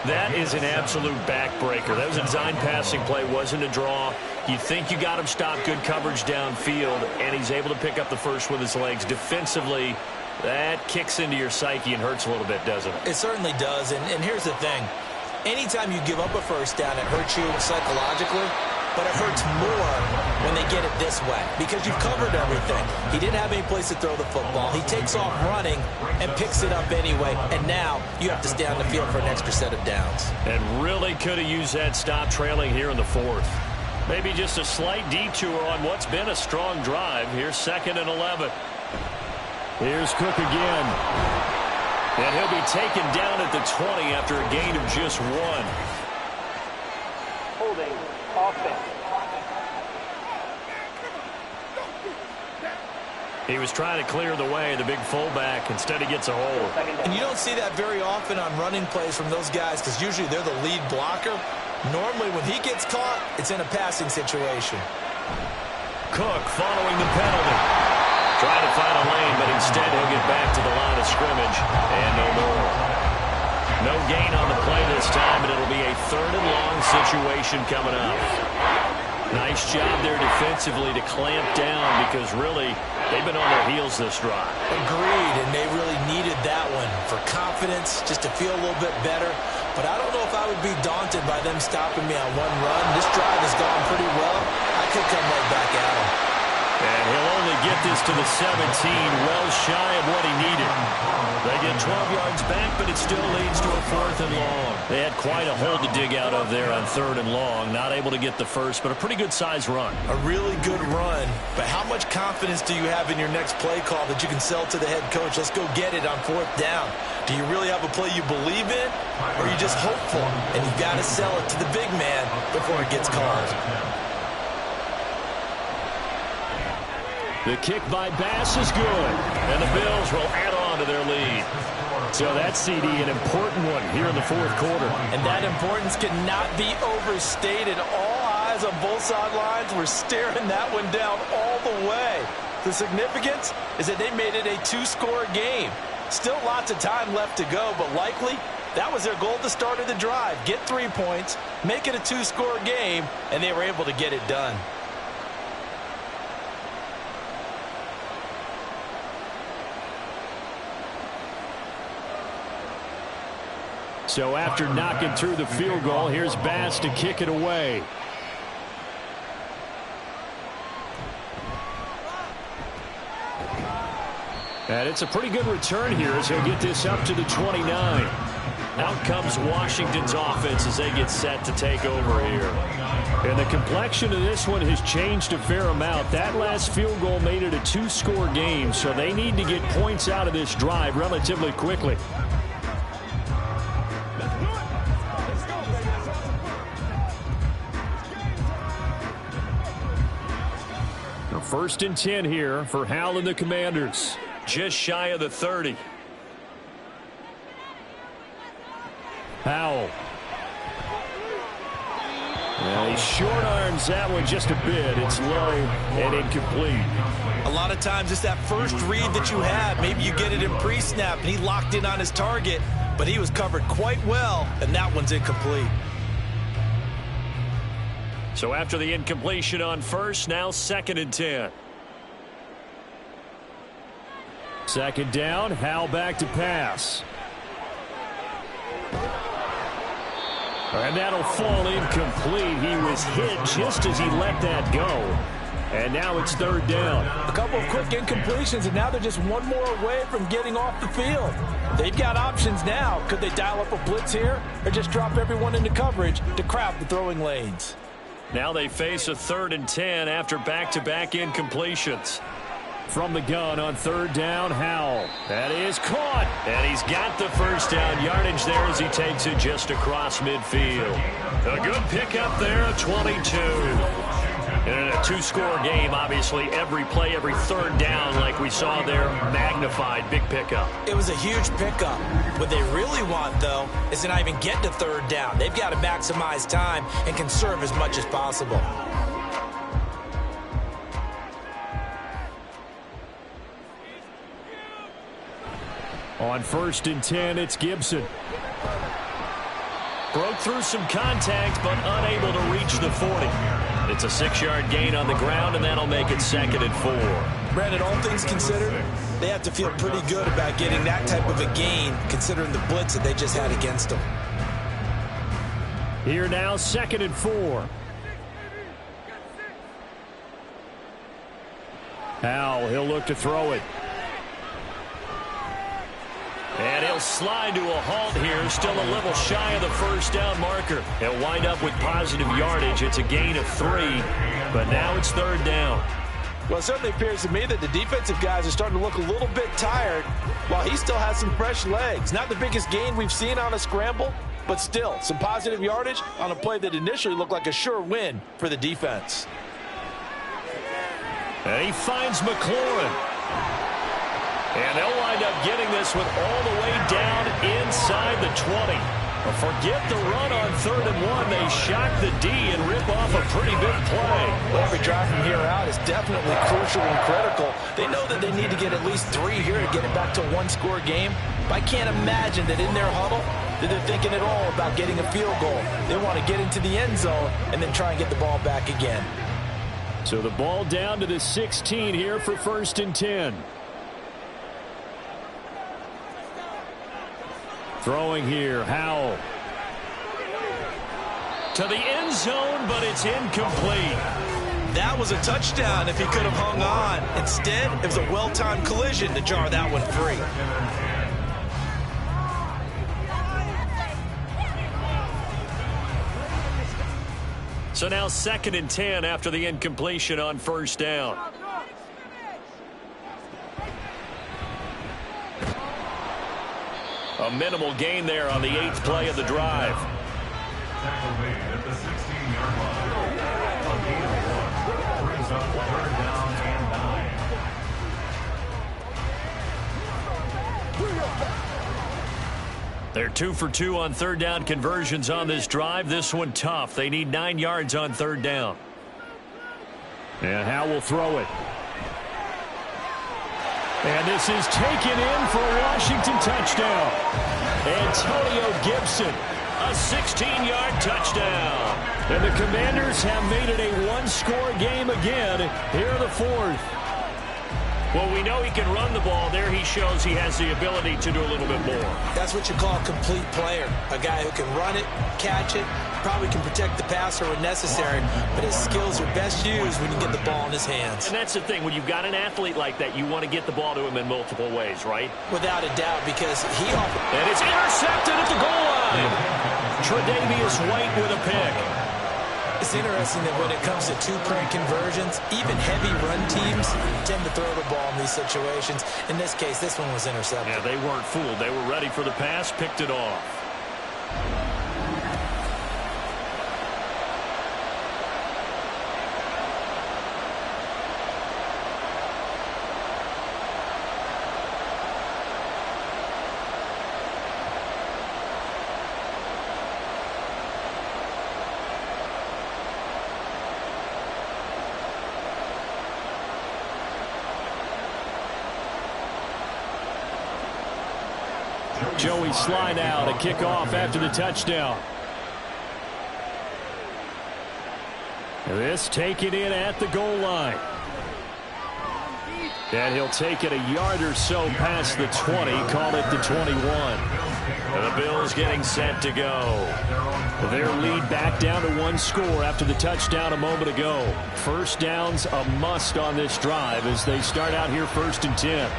Speaker 2: That is an absolute backbreaker. That was a design passing play, wasn't a draw. You think you got him stopped, good coverage downfield, and he's able to pick up the first with his legs. Defensively, that kicks into your psyche and hurts a little bit, doesn't it?
Speaker 3: It certainly does, and here's the thing. Anytime you give up a 1st down, it hurts you psychologically. But it hurts more when they get it this way because you've covered everything. He didn't have any place to throw the football. He takes off running and picks it up anyway, and now you have to stay on the field for an extra set of downs.
Speaker 2: And really could have used that stop trailing here in the 4th. Maybe just a slight detour on what's been a strong drive. Here's 2nd and 11. Here's Cook again. And he'll be taken down at the 20 after a gain of just 1.
Speaker 8: Holding. Offense.
Speaker 2: He was trying to clear the way, the big fullback. Instead, he gets a hold.
Speaker 3: And you don't see that very often on running plays from those guys because usually they're the lead blocker. Normally, when he gets caught, it's in a passing situation.
Speaker 2: Cook following the penalty. Trying to find a lane, but instead he'll get back to the line of scrimmage. And no more. No gain on the play this time, and it'll be a 3rd and long situation coming up. Nice job there defensively to clamp down because really they've been on their heels this drive.
Speaker 3: Agreed, and they really needed that one for confidence, just to feel a little bit better. But I don't know if I would be daunted by them stopping me on one run. This drive has gone pretty well. I could come right back at him.
Speaker 2: And he'll only get this to the 17, well shy of what he needed. They get 12 yards back, but it still leads to a 4th and long. They had quite a hole to dig out of there on 3rd and long. Not able to get the first, but a pretty good-sized run.
Speaker 3: A really good run, but how much confidence do you have in your next play call that you can sell to the head coach? Let's go get it on 4th down. Do you really have a play you believe in, or are you just hopeful, and you've got to sell it to the big man before it gets called?
Speaker 2: The kick by Bass is good, and the Bills will add on to their lead. So that's CD, an important one here in the 4th quarter.
Speaker 3: And that importance cannot be overstated. All eyes on both sidelines were staring that one down all the way. The significance is that they made it a 2-score game. Still lots of time left to go, but likely that was their goal at the start of the drive. Get 3 points, make it a 2-score game, and they were able to get it done.
Speaker 2: So after knocking through the field goal, here's Bass to kick it away. And it's a pretty good return here as he'll get this up to the 29. Out comes Washington's offense as they get set to take over here. And the complexion of this one has changed a fair amount. That last field goal made it a 2-score game, so they need to get points out of this drive relatively quickly. First and 10 here for Hal and the Commanders. Just shy of the 30. Howell. Well, he short arms that one just a bit. It's low and incomplete.
Speaker 3: A lot of times it's that first read that you have. Maybe you get it in pre-snap and he locked in on his target, but he was covered quite well, and that one's incomplete.
Speaker 2: So after the incompletion on first, now 2nd and 10. 2nd down, Hal back to pass. And that'll fall incomplete. He was hit just as he let that go. And now it's 3rd down.
Speaker 3: A couple of quick incompletions, and now they're just one more away from getting off the field. They've got options now. Could they dial up a blitz here or just drop everyone into coverage to crowd the throwing lanes?
Speaker 2: Now they face a 3rd and 10 after back-to-back incompletions. From the gun on 3rd down, Howell. That is caught. And he's got the first down yardage there as he takes it just across midfield. A good pickup there, 22. And in a 2-score game, obviously, every play, every 3rd down, like we saw there, magnified, big pickup.
Speaker 3: It was a huge pickup. What they really want, though, is to not even get to 3rd down. They've got to maximize time and conserve as much as possible.
Speaker 2: On 1st and 10, it's Gibson. Broke through some contact, but unable to reach the 40. It's a 6-yard gain on the ground, and that'll make it 2nd and 4.
Speaker 3: Brandon, all things considered, they have to feel pretty good about getting that type of a gain, considering the blitz that they just had against them.
Speaker 2: Here now, 2nd and 4. Howell, he'll look to throw it. And he'll slide to a halt here, still a little shy of the first down marker. He'll wind up with positive yardage. It's a gain of 3, but now it's 3rd down.
Speaker 3: Well, it certainly appears to me that the defensive guys are starting to look a little bit tired while he still has some fresh legs. Not the biggest gain we've seen on a scramble, but still some positive yardage on a play that initially looked like a sure win for the defense.
Speaker 2: And he finds McLaurin. And they'll wind up getting this one all the way down inside the 20. Forget the run on 3rd and 1. They shock the D and rip off a pretty big play.
Speaker 3: Well, every drive from here out is definitely crucial and critical. They know that they need to get at least 3 here to get it back to a one-score game. But I can't imagine that in their huddle that they're thinking at all about getting a field goal. They want to get into the end zone and then try and get the ball back again.
Speaker 2: So the ball down to the 16 here for 1st and 10. Throwing here, Howell. To the end zone, but it's incomplete.
Speaker 3: That was a touchdown if he could have hung on. Instead, it was a well-timed collision to jar that one free.
Speaker 2: So now 2nd and 10 after the incompletion on 1st down. A minimal gain there on the 8th play of the drive.
Speaker 4: Tackle made at the 16-yard line. A gain of 1 brings up 3rd down and 9.
Speaker 2: They're 2 for 2 on 3rd down conversions on this drive. This one tough. They need 9 yards on 3rd down. And Howell will throw it. And this is taken in for a Washington touchdown. Antonio Gibson, a 16-yard touchdown. And the Commanders have made it a one-score game again here in the 4th. Well, we know he can run the ball. There he shows he has the ability to do a little bit more.
Speaker 3: That's what you call a complete player. A guy who can run it, catch it, probably can protect the passer when necessary, but his skills are best used when you get the ball in his hands.
Speaker 2: And that's the thing. When you've got an athlete like that, you want to get the ball to him in multiple ways, right?
Speaker 3: Without a doubt, because he often...
Speaker 2: And it's intercepted at the goal line. Tre'Davious White with a pick.
Speaker 3: It's interesting that when it comes to two-point conversions, even heavy run teams tend to throw the ball in these situations. In this case, this one was intercepted.
Speaker 2: Yeah, they weren't fooled. They were ready for the pass, picked it off. Joey slide out, a kickoff after the touchdown. This taken in at the goal line. And he'll take it a yard or so past the 20, call it the 21. And the Bills getting set to go. Their lead back down to one score after the touchdown a moment ago. First down's a must on this drive as they start out here 1st and 10.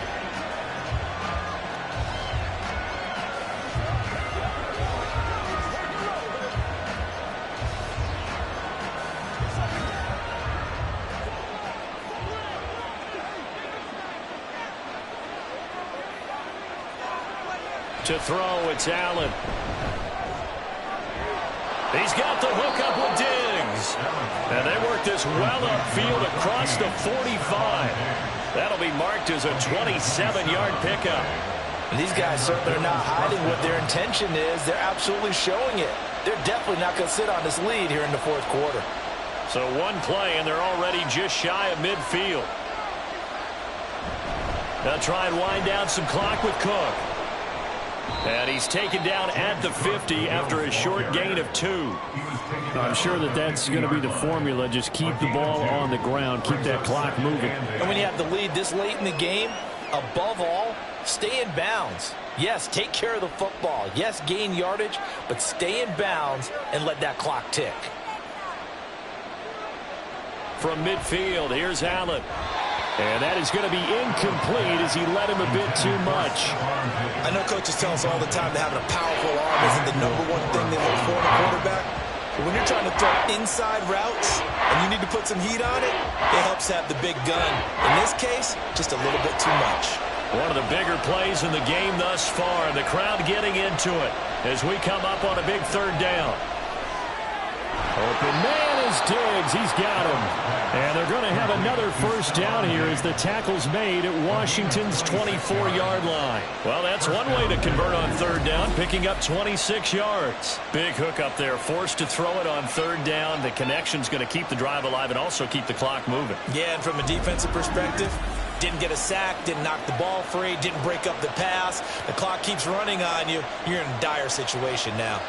Speaker 2: To throw, it's Allen. He's got the hook up with Diggs. And they work this well upfield across the 45. That'll be marked as a 27-yard pickup.
Speaker 3: And these guys certainly are not hiding what their intention is. They're absolutely showing it. They're definitely not going to sit on this lead here in the 4th quarter.
Speaker 2: So one play, and they're already just shy of midfield. They'll try and wind down some clock with Cook. And he's taken down at the 50 after a short gain of 2. I'm sure that that's going to be the formula. Just keep the ball on the ground. Keep that clock moving.
Speaker 3: And when you have the lead this late in the game, above all, stay in bounds. Yes, take care of the football. Yes, gain yardage, but stay in bounds and let that clock tick.
Speaker 2: From midfield, here's Allen. And that is going to be incomplete as he led him a bit too much.
Speaker 3: I know coaches tell us all the time that having a powerful arm isn't the #1 thing they look for in a quarterback. But when you're trying to throw inside routes and you need to put some heat on it, it helps have the big gun. In this case, just a little bit too much.
Speaker 2: One of the bigger plays in the game thus far. The crowd getting into it as we come up on a big 3rd down.
Speaker 5: Open man is Diggs. He's got him. And they're going to have another first down here as the tackle's made at Washington's 24-yard line.
Speaker 2: Well, that's one way to convert on third down, picking up 26 yards. Big hook up there, forced to throw it on third down. The connection's going to keep the drive alive and also keep the clock moving.
Speaker 3: Yeah, and from a defensive perspective, didn't get a sack, didn't knock the ball free, didn't break up the pass. The clock keeps running on you. You're in a dire situation now.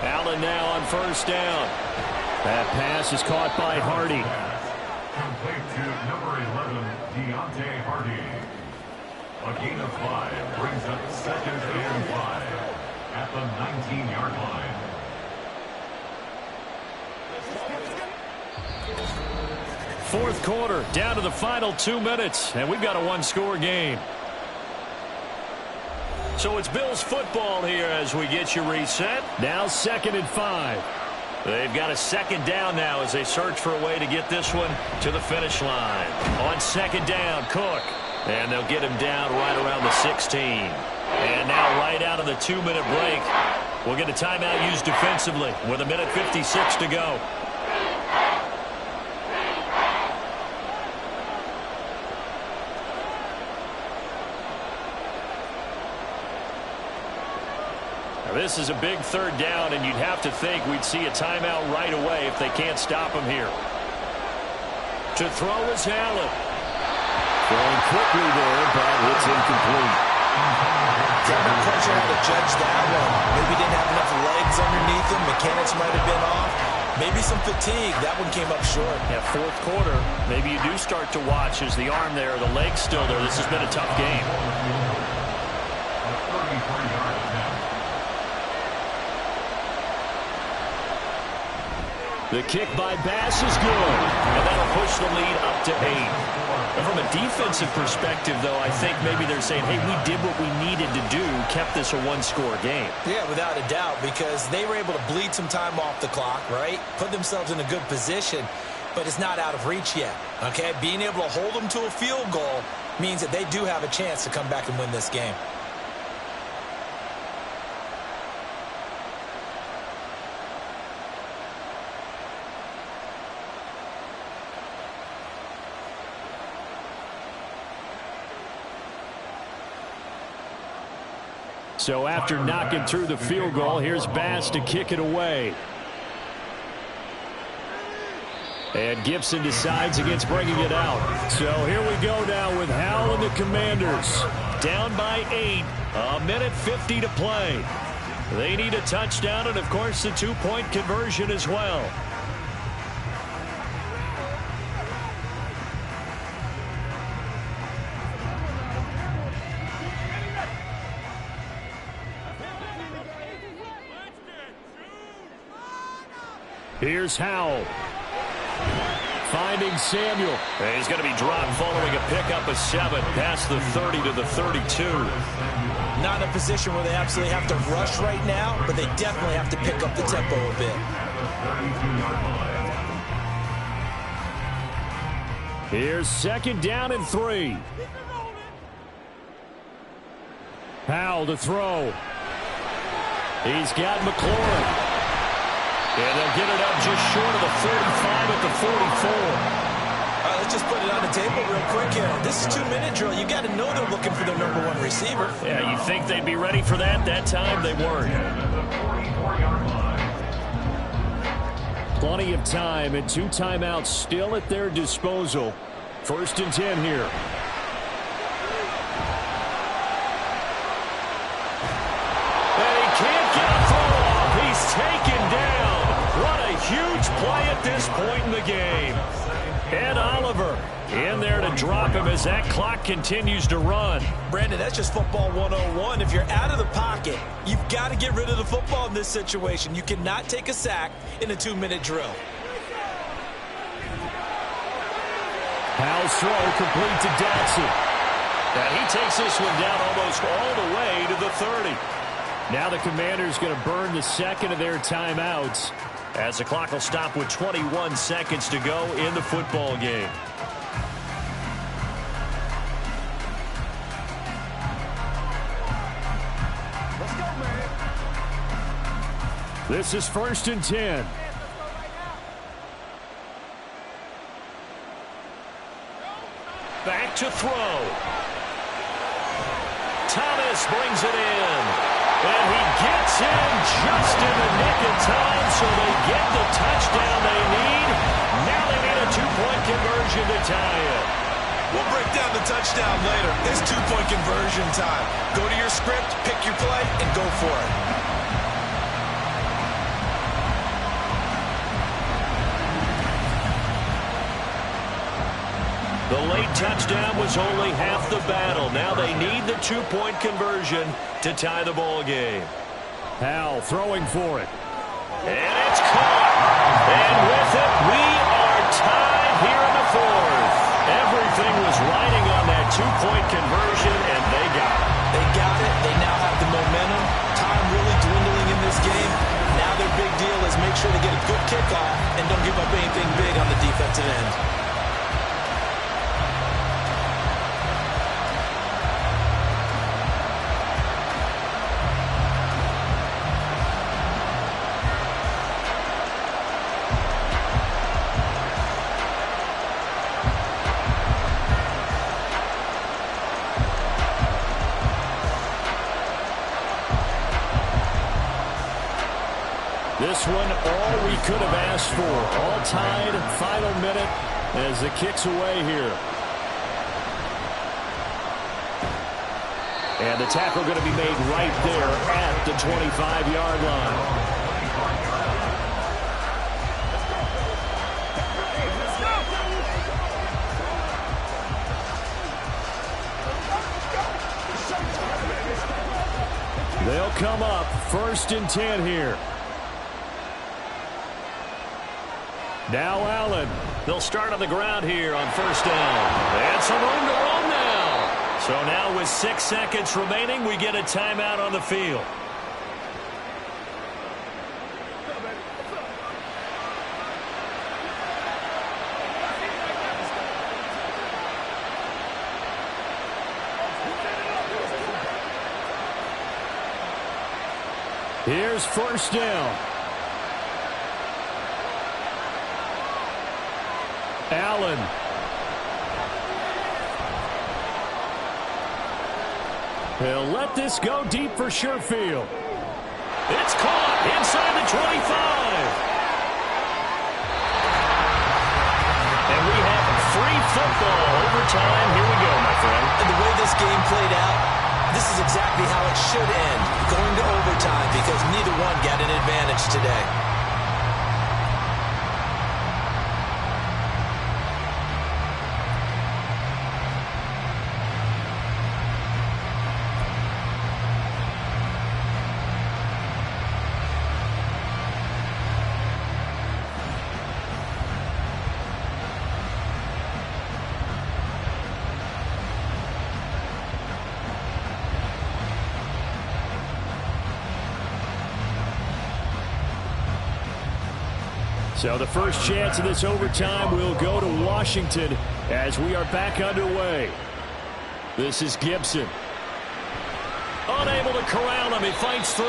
Speaker 5: Allen now on first down. That pass is caught by Hardy.
Speaker 4: Complete to number 11, Deontay Hardy. A gain of 5 brings up 2nd and 5 at the 19-yard line.
Speaker 2: Fourth quarter, down to the final 2 minutes, and we've got a one-score game. So it's Bills football here as we get you reset.
Speaker 5: Now 2nd and 5.
Speaker 2: They've got a second down now as they search for a way to get this one to the finish line. On second down, Cook. And they'll get him down right around the 16. And now right out of the 2-minute break, we'll get a timeout used defensively with 1:56 to go. This is a big third down, and you'd have to think we'd see a timeout right away if they can't stop him here. To throw is Allen.
Speaker 5: Going quickly there, but it's incomplete.
Speaker 3: I'm not quite sure how to judge that one. Maybe didn't have enough legs underneath him. Mechanics might have been off. Maybe some fatigue. That one came up short.
Speaker 2: Yeah, fourth quarter, maybe you do start to watch as the arm there, the leg's still there. This has been a tough game.
Speaker 4: A 33-yard attempt.
Speaker 5: The kick by Bass is good.
Speaker 2: And that'll push the lead up to 8. And from a defensive perspective, though, I think maybe they're saying, hey, we did what we needed to do, kept this a one-score game.
Speaker 3: Yeah, without a doubt, because they were able to bleed some time off the clock, right? Put themselves in a good position, but it's not out of reach yet, okay? Being able to hold them to a field goal means that they do have a chance to come back and win this game.
Speaker 5: So after knocking through the field goal, here's Bass to kick it away. And Gibson decides against bringing it out. So here we go now with Howell and the Commanders.
Speaker 2: Down by 8, 1:50 to play. They need a touchdown and, of course, the 2-point conversion as well.
Speaker 5: Here's Howell. Finding Samuel.
Speaker 2: And he's going to be dropped following a pickup of 7 past the 30 to the 32.
Speaker 3: Not in a position where they absolutely have to rush right now, but they definitely have to pick up the tempo a bit.
Speaker 5: Here's 2nd down and 3. Howell to throw. He's got McLaurin.
Speaker 2: And they'll get it up just short of the 45 at the 44.
Speaker 3: All right, let's just put it on the table real quick here. This is 2-minute drill. You got to know they're looking for their number 1 receiver.
Speaker 2: Yeah, you think they'd be ready for that? That time they weren't.
Speaker 5: Plenty of time and 2 timeouts still at their disposal. 1st and 10 here.
Speaker 2: And he can't get a throw off. He's taken down. What a huge play at this point in the game. Ed Oliver in there to drop him as that clock continues to run.
Speaker 3: Brandon, that's just football 101. If you're out of the pocket, you've got to get rid of the football in this situation. You cannot take a sack in a 2-minute drill.
Speaker 5: Howell's throw complete to Dotson.
Speaker 2: And he takes this one down almost all the way to the 30.
Speaker 5: Now the Commanders going to burn the 2nd of their timeouts,
Speaker 2: as the clock will stop with 21 seconds to go in the football game.
Speaker 5: This is 1st and 10.
Speaker 2: Back to throw. Thomas brings it in. And he gets in just in the nick of time, so they get the touchdown they need. Now they need a two-point conversion to tie it.
Speaker 8: We'll break down the touchdown later. It's two-point conversion time. Go to your script, pick your play, and go for it.
Speaker 2: The late touchdown was only half the battle. Now they need the two-point conversion to tie the ball game.
Speaker 5: Howell throwing for it.
Speaker 2: And it's caught. And with it, we are tied here in the fourth. Everything was riding on that two-point conversion, and they got it.
Speaker 3: They got it. They now have the momentum. Time really dwindling in this game. Now their big deal is make sure they get a good kickoff and don't give up anything big on the defensive end.
Speaker 5: This one, all we could have asked for. All tied, final minute as it kicks away here. And the tackle going to be made right there at the 25-yard line. They'll come up 1st and 10 here. Now Allen.
Speaker 2: They'll start on the ground here on 1st down. And some room to run now. So now with 6 seconds remaining, we get a timeout on the field.
Speaker 5: Here's 1st down. Allen. He'll let this go deep for Sherfield.
Speaker 2: It's caught inside the 25. And we have free football overtime. Here we go, my friend.
Speaker 3: And the way this game played out, this is exactly how it should end, going to overtime, because neither one got an advantage today.
Speaker 5: So the first chance of this overtime will go to Washington as we are back underway. This is Gibson.
Speaker 2: Unable to corral him. He fights through.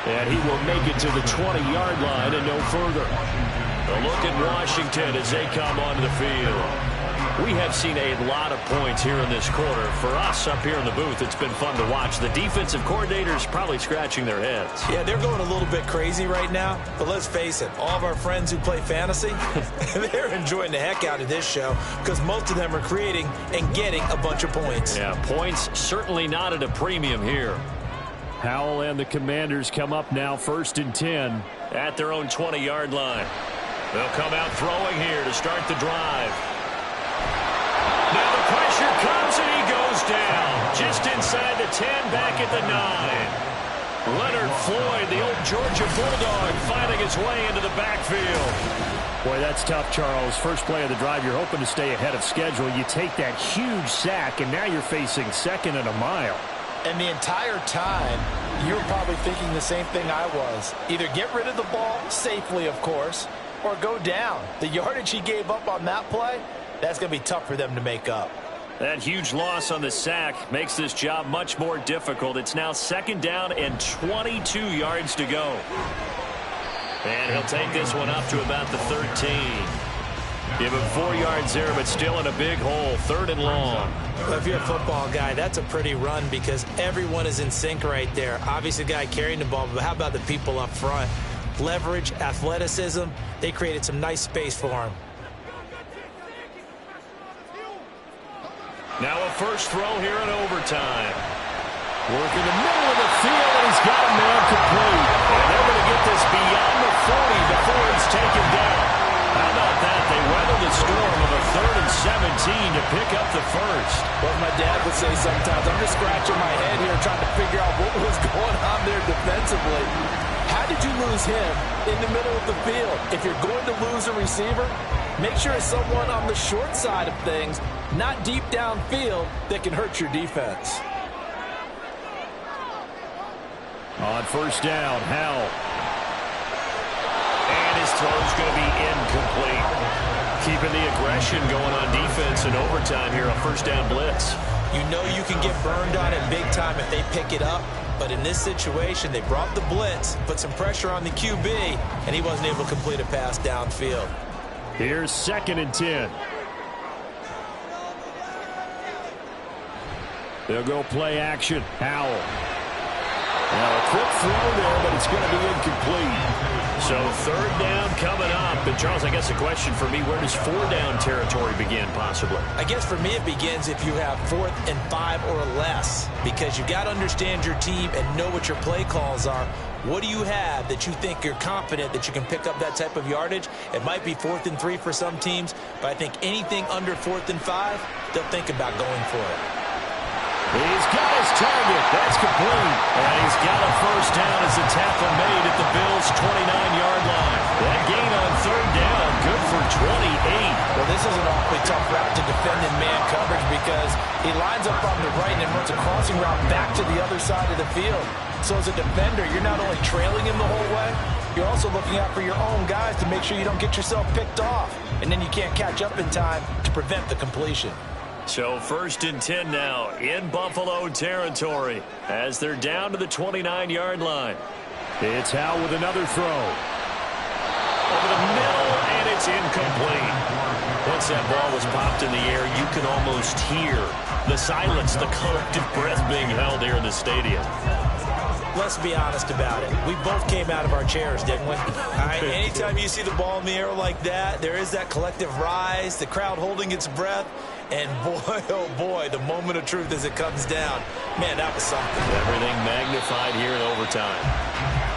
Speaker 5: And he will make it to the 20-yard line and no further.
Speaker 2: A look at Washington as they come onto the field. We have seen a lot of points here in this quarter. For us up here in the booth, it's been fun to watch. The defensive coordinators probably scratching their heads.
Speaker 3: Yeah, they're going a little bit crazy right now. But let's face it, all of our friends who play fantasy, they're enjoying the heck out of this show because most of them are creating and getting a bunch of points.
Speaker 2: Yeah, points certainly not at a premium here.
Speaker 5: Howell and the Commanders come up now 1st and 10.
Speaker 2: At their own 20-yard line. They'll come out throwing here to start the drive. Now the pressure comes and he goes down. Just inside the 10, back at the 9. Leonard Floyd, the old Georgia Bulldog, finding his way into the backfield.
Speaker 5: Boy, that's tough, Charles. First play of the drive, you're hoping to stay ahead of schedule. You take that huge sack, and now you're facing 2nd and a mile.
Speaker 3: And the entire time, you were probably thinking the same thing I was. Either get rid of the ball, safely, of course, or go down. The yardage he gave up on that play, that's going to be tough for them to make up.
Speaker 2: That huge loss on the sack makes this job much more difficult. It's now 2nd down and 22 yards to go. And he'll take this one up to about the 13. Give him 4 yards there, but still in a big hole. 3rd and long.
Speaker 3: Well, if you're a football guy, that's a pretty run because everyone is in sync right there. Obviously, the guy carrying the ball, but how about the people up front? Leverage, athleticism, they created some nice space for him.
Speaker 2: Now a first throw here in overtime. Working the middle of the field, and he's got a man complete. And they're going to get this beyond the 40 before it's taken down. How about that? They weather the storm of a 3rd and 17 to pick up the first.
Speaker 6: Well, my dad would say sometimes, I'm just scratching my head here trying to figure out what was going on there defensively. How did you lose him in the middle of the field? If you're going to lose a receiver, make sure it's someone on the short side of things, not deep downfield, that can hurt your defense.
Speaker 2: On first down, Howell. And his throw's going to be incomplete. Keeping the aggression going on defense in overtime here, a first down blitz.
Speaker 3: You know you can get burned on it big time if they pick it up. But in this situation, they brought the blitz, put some pressure on the QB, and he wasn't able to complete a pass downfield.
Speaker 2: Here's 2nd and 10. They'll go play action. Howell. Now a quick throw there, but it's going to be incomplete. So 3rd down coming up. And Charles, I guess a question for me, where does 4-down territory begin possibly?
Speaker 3: I guess for me it begins if you have 4th and 5 or less, because you got to understand your team and know what your play calls are. What do you have that you think you're confident that you can pick up that type of yardage? It might be 4th and 3 for some teams, but I think anything under 4th and 5, they'll think about going for it.
Speaker 2: He's got his target. That's complete. And he's got a first down as the tackle made at the Bills' 29-yard line. That gain on 3rd down, good for 28.
Speaker 6: Well, this is an awfully tough route to defend in man coverage because he lines up on the right and then runs a crossing route back to the other side of the field. So as a defender, you're not only trailing him the whole way, you're also looking out for your own guys to make sure you don't get yourself picked off. And then you can't catch up in time to prevent the completion.
Speaker 2: So 1st and 10 now in Buffalo territory as they're down to the 29-yard line. It's Howell with another throw. Over the middle, and it's incomplete. Once that ball was popped in the air, you can almost hear the silence, the collective breath being held here in the stadium.
Speaker 3: Let's be honest about it. We both came out of our chairs, didn't we? All right, anytime you see the ball in the air like that, there is that collective rise, the crowd holding its breath, and boy, oh boy, the moment of truth as it comes down. Man, that was something.
Speaker 2: Everything magnified here in overtime.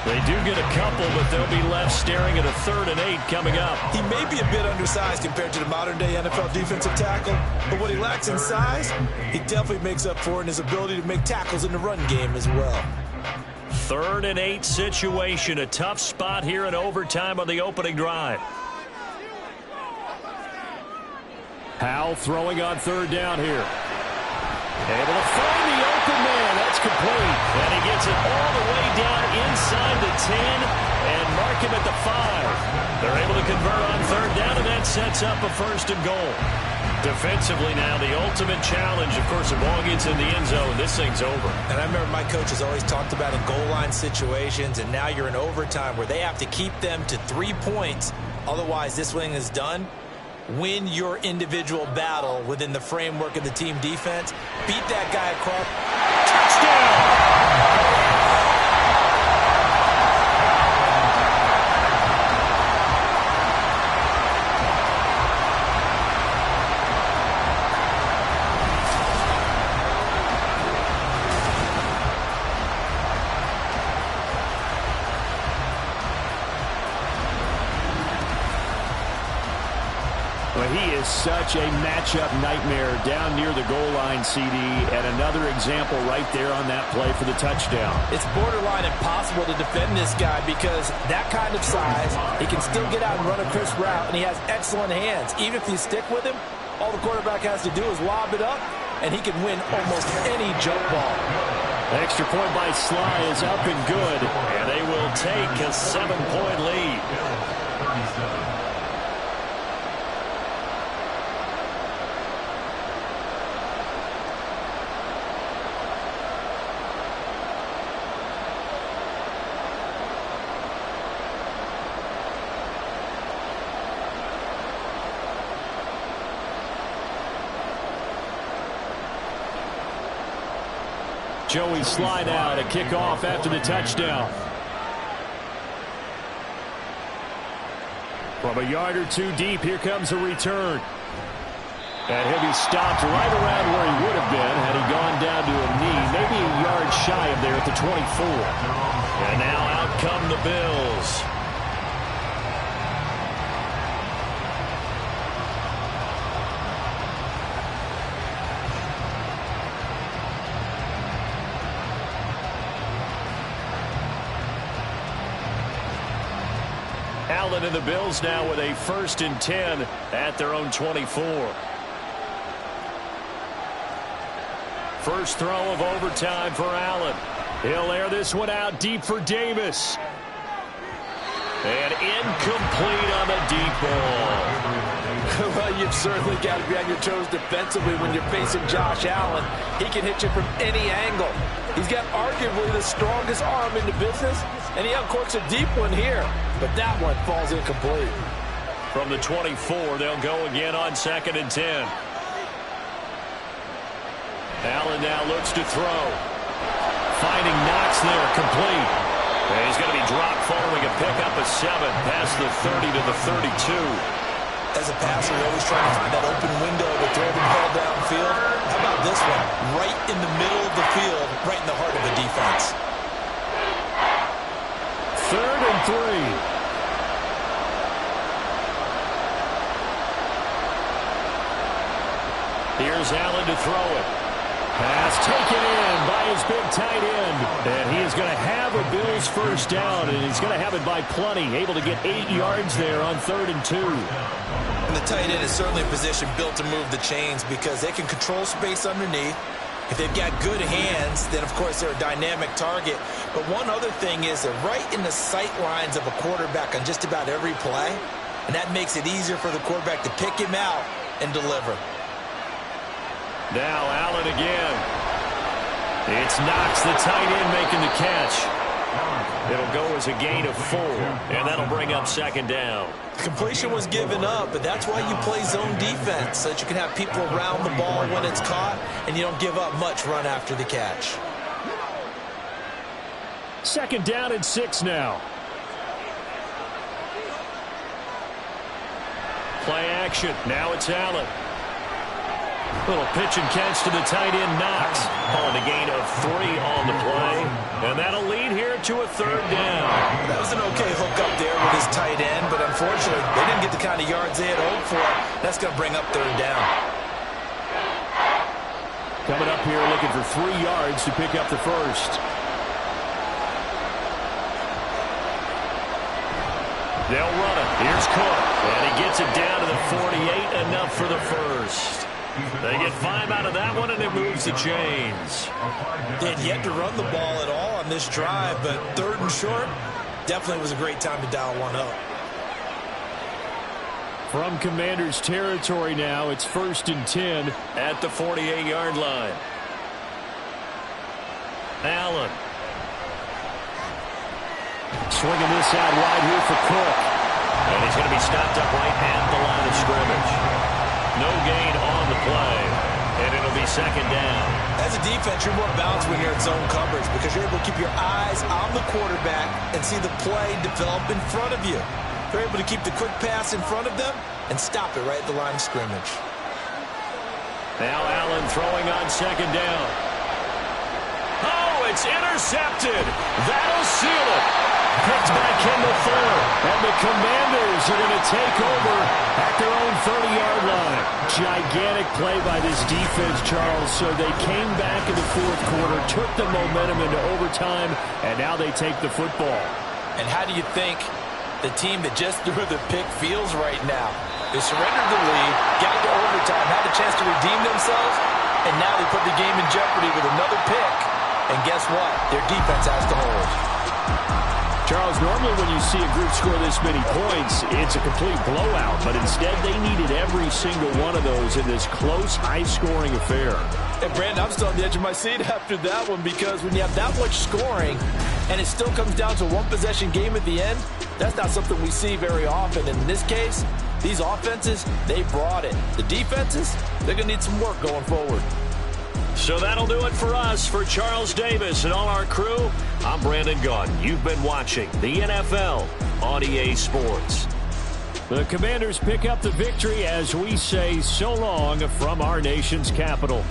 Speaker 2: They do get a couple, but they'll be left staring at a 3rd and 8 coming up.
Speaker 6: He may be a bit undersized compared to the modern-day NFL defensive tackle, but what he lacks in size, he definitely makes up for in his ability to make tackles in the run game as well.
Speaker 2: 3rd and 8 situation, a tough spot here in overtime on the opening drive. Howell throwing on 3rd down here. Able to find the open man. That's complete. And he gets it all the way down inside the 10 and mark him at the 5. They're able to convert on 3rd down, and that sets up a 1st and goal. Defensively now, the ultimate challenge. Of course, the ball gets in the end zone. This thing's over.
Speaker 3: And I remember my coaches always talked about in goal line situations, and now you're in overtime where they have to keep them to 3 points. Otherwise, this thing is done. Win your individual battle within the framework of the team defense. Beat that guy across. Touchdown!
Speaker 2: Well, he is such a matchup nightmare down near the goal line, CD, and another example right there on that play for the touchdown.
Speaker 6: It's borderline impossible to defend this guy because that kind of size, he can still get out and run a crisp route, and he has excellent hands. Even if you stick with him, all the quarterback has to do is lob it up, and he can win almost any jump ball.
Speaker 2: Extra point by Sly is up and good, and they will take a 7-point lead. Joey slide out, a kickoff after the touchdown. From a yard or two deep, here comes a return. And he'll be stopped right around where he would have been had he gone down to a knee, maybe a yard shy of there at the 24. And now out come the Bills. Allen and the Bills now with a 1st and 10 at their own 24. First throw of overtime for Allen. He'll air this one out deep for Davis. And incomplete on the deep ball.
Speaker 6: Well, you've certainly got to be on your toes defensively when you're facing Josh Allen. He can hit you from any angle. He's got arguably the strongest arm in the business, and he uncorks a deep one here. But that one falls incomplete.
Speaker 2: From the 24, they'll go again on 2nd and 10. Allen now looks to throw. Finding Knox there, complete. And he's going to be dropped following a pickup of 7 past the 30 to the 32.
Speaker 3: As a passer, you're always trying to find that open window to throw the ball downfield. How about this one? Right in the middle of the field, right in the heart of the defense.
Speaker 2: 3rd and 3. Here's Allen to throw it. Pass taken in by his big tight end. And he is going to have a Bills first down, and he's going to have it by plenty. Able to get 8 yards there on 3rd and 2.
Speaker 3: And the tight end is certainly a position built to move the chains because they can control space underneath. If they've got good hands, then, of course, they're a dynamic target. But one other thing is they're right in the sight lines of a quarterback on just about every play. And that makes it easier for the quarterback to pick him out and deliver.
Speaker 2: Now Allen again. It's Knox, the tight end, making the catch. It'll go as a gain of 4, and that'll bring up 2nd down.
Speaker 3: Completion was given up, but that's why you play zone defense, so that you can have people around the ball when it's caught, and you don't give up much run after the catch.
Speaker 2: 2nd down and 6 now. Play action. Now it's Allen. Little pitch and catch to the tight end, Knox. Calling a gain of 3 on the play. And that'll lead here to a 3rd down.
Speaker 3: That was an okay hook up there with his tight end, but unfortunately, they didn't get the kind of yards they had hoped for. That's going to bring up 3rd down.
Speaker 2: Coming up here looking for 3 yards to pick up the first. They'll run it. Here's Cook. And he gets it down to the 48, enough for the first. They get 5 out of that one, and it moves the chains.
Speaker 3: They had yet to run the ball at all on this drive, but 3rd and short definitely was a great time to dial one up.
Speaker 2: From Commanders territory now, it's 1st and 10 at the 48-yard line. Allen. Swinging this out wide here for Cook. And he's going to be stopped up right at the line of scrimmage. No gain on the play, and it'll be 2nd down.
Speaker 3: As a defense, you're more balanced when you're in zone coverage because you're able to keep your eyes on the quarterback and see the play develop in front of you. You're able to keep the quick pass in front of them and stop it right at the line of scrimmage.
Speaker 2: Now Allen throwing on 2nd down. Oh, it's intercepted. That'll seal it. Picked by Kendall Fuller. And the Commanders are going to take over at their own 30-yard line. Gigantic play by this defense, Charles. So they came back in the 4th quarter, took the momentum into overtime, and now they take the football.
Speaker 3: And how do you think the team that just threw the pick feels right now? They surrendered the lead, got to overtime, had a chance to redeem themselves, and now they put the game in jeopardy with another pick. And guess what? Their defense has to hold.
Speaker 2: Charles, normally when you see a group score this many points, it's a complete blowout. But instead, they needed every single one of those in this close, high-scoring affair.
Speaker 6: And, Brandon, I'm still on the edge of my seat after that one because when you have that much scoring and it still comes down to a one-possession game at the end, that's not something we see very often. And in this case, these offenses, they brought it. The defenses, they're going to need some work going forward.
Speaker 2: So that'll do it for us. For Charles Davis and all our crew, I'm Brandon Gaudin. You've been watching the NFL on EA Sports.
Speaker 5: The Commanders pick up the victory as we say so long from our nation's capital.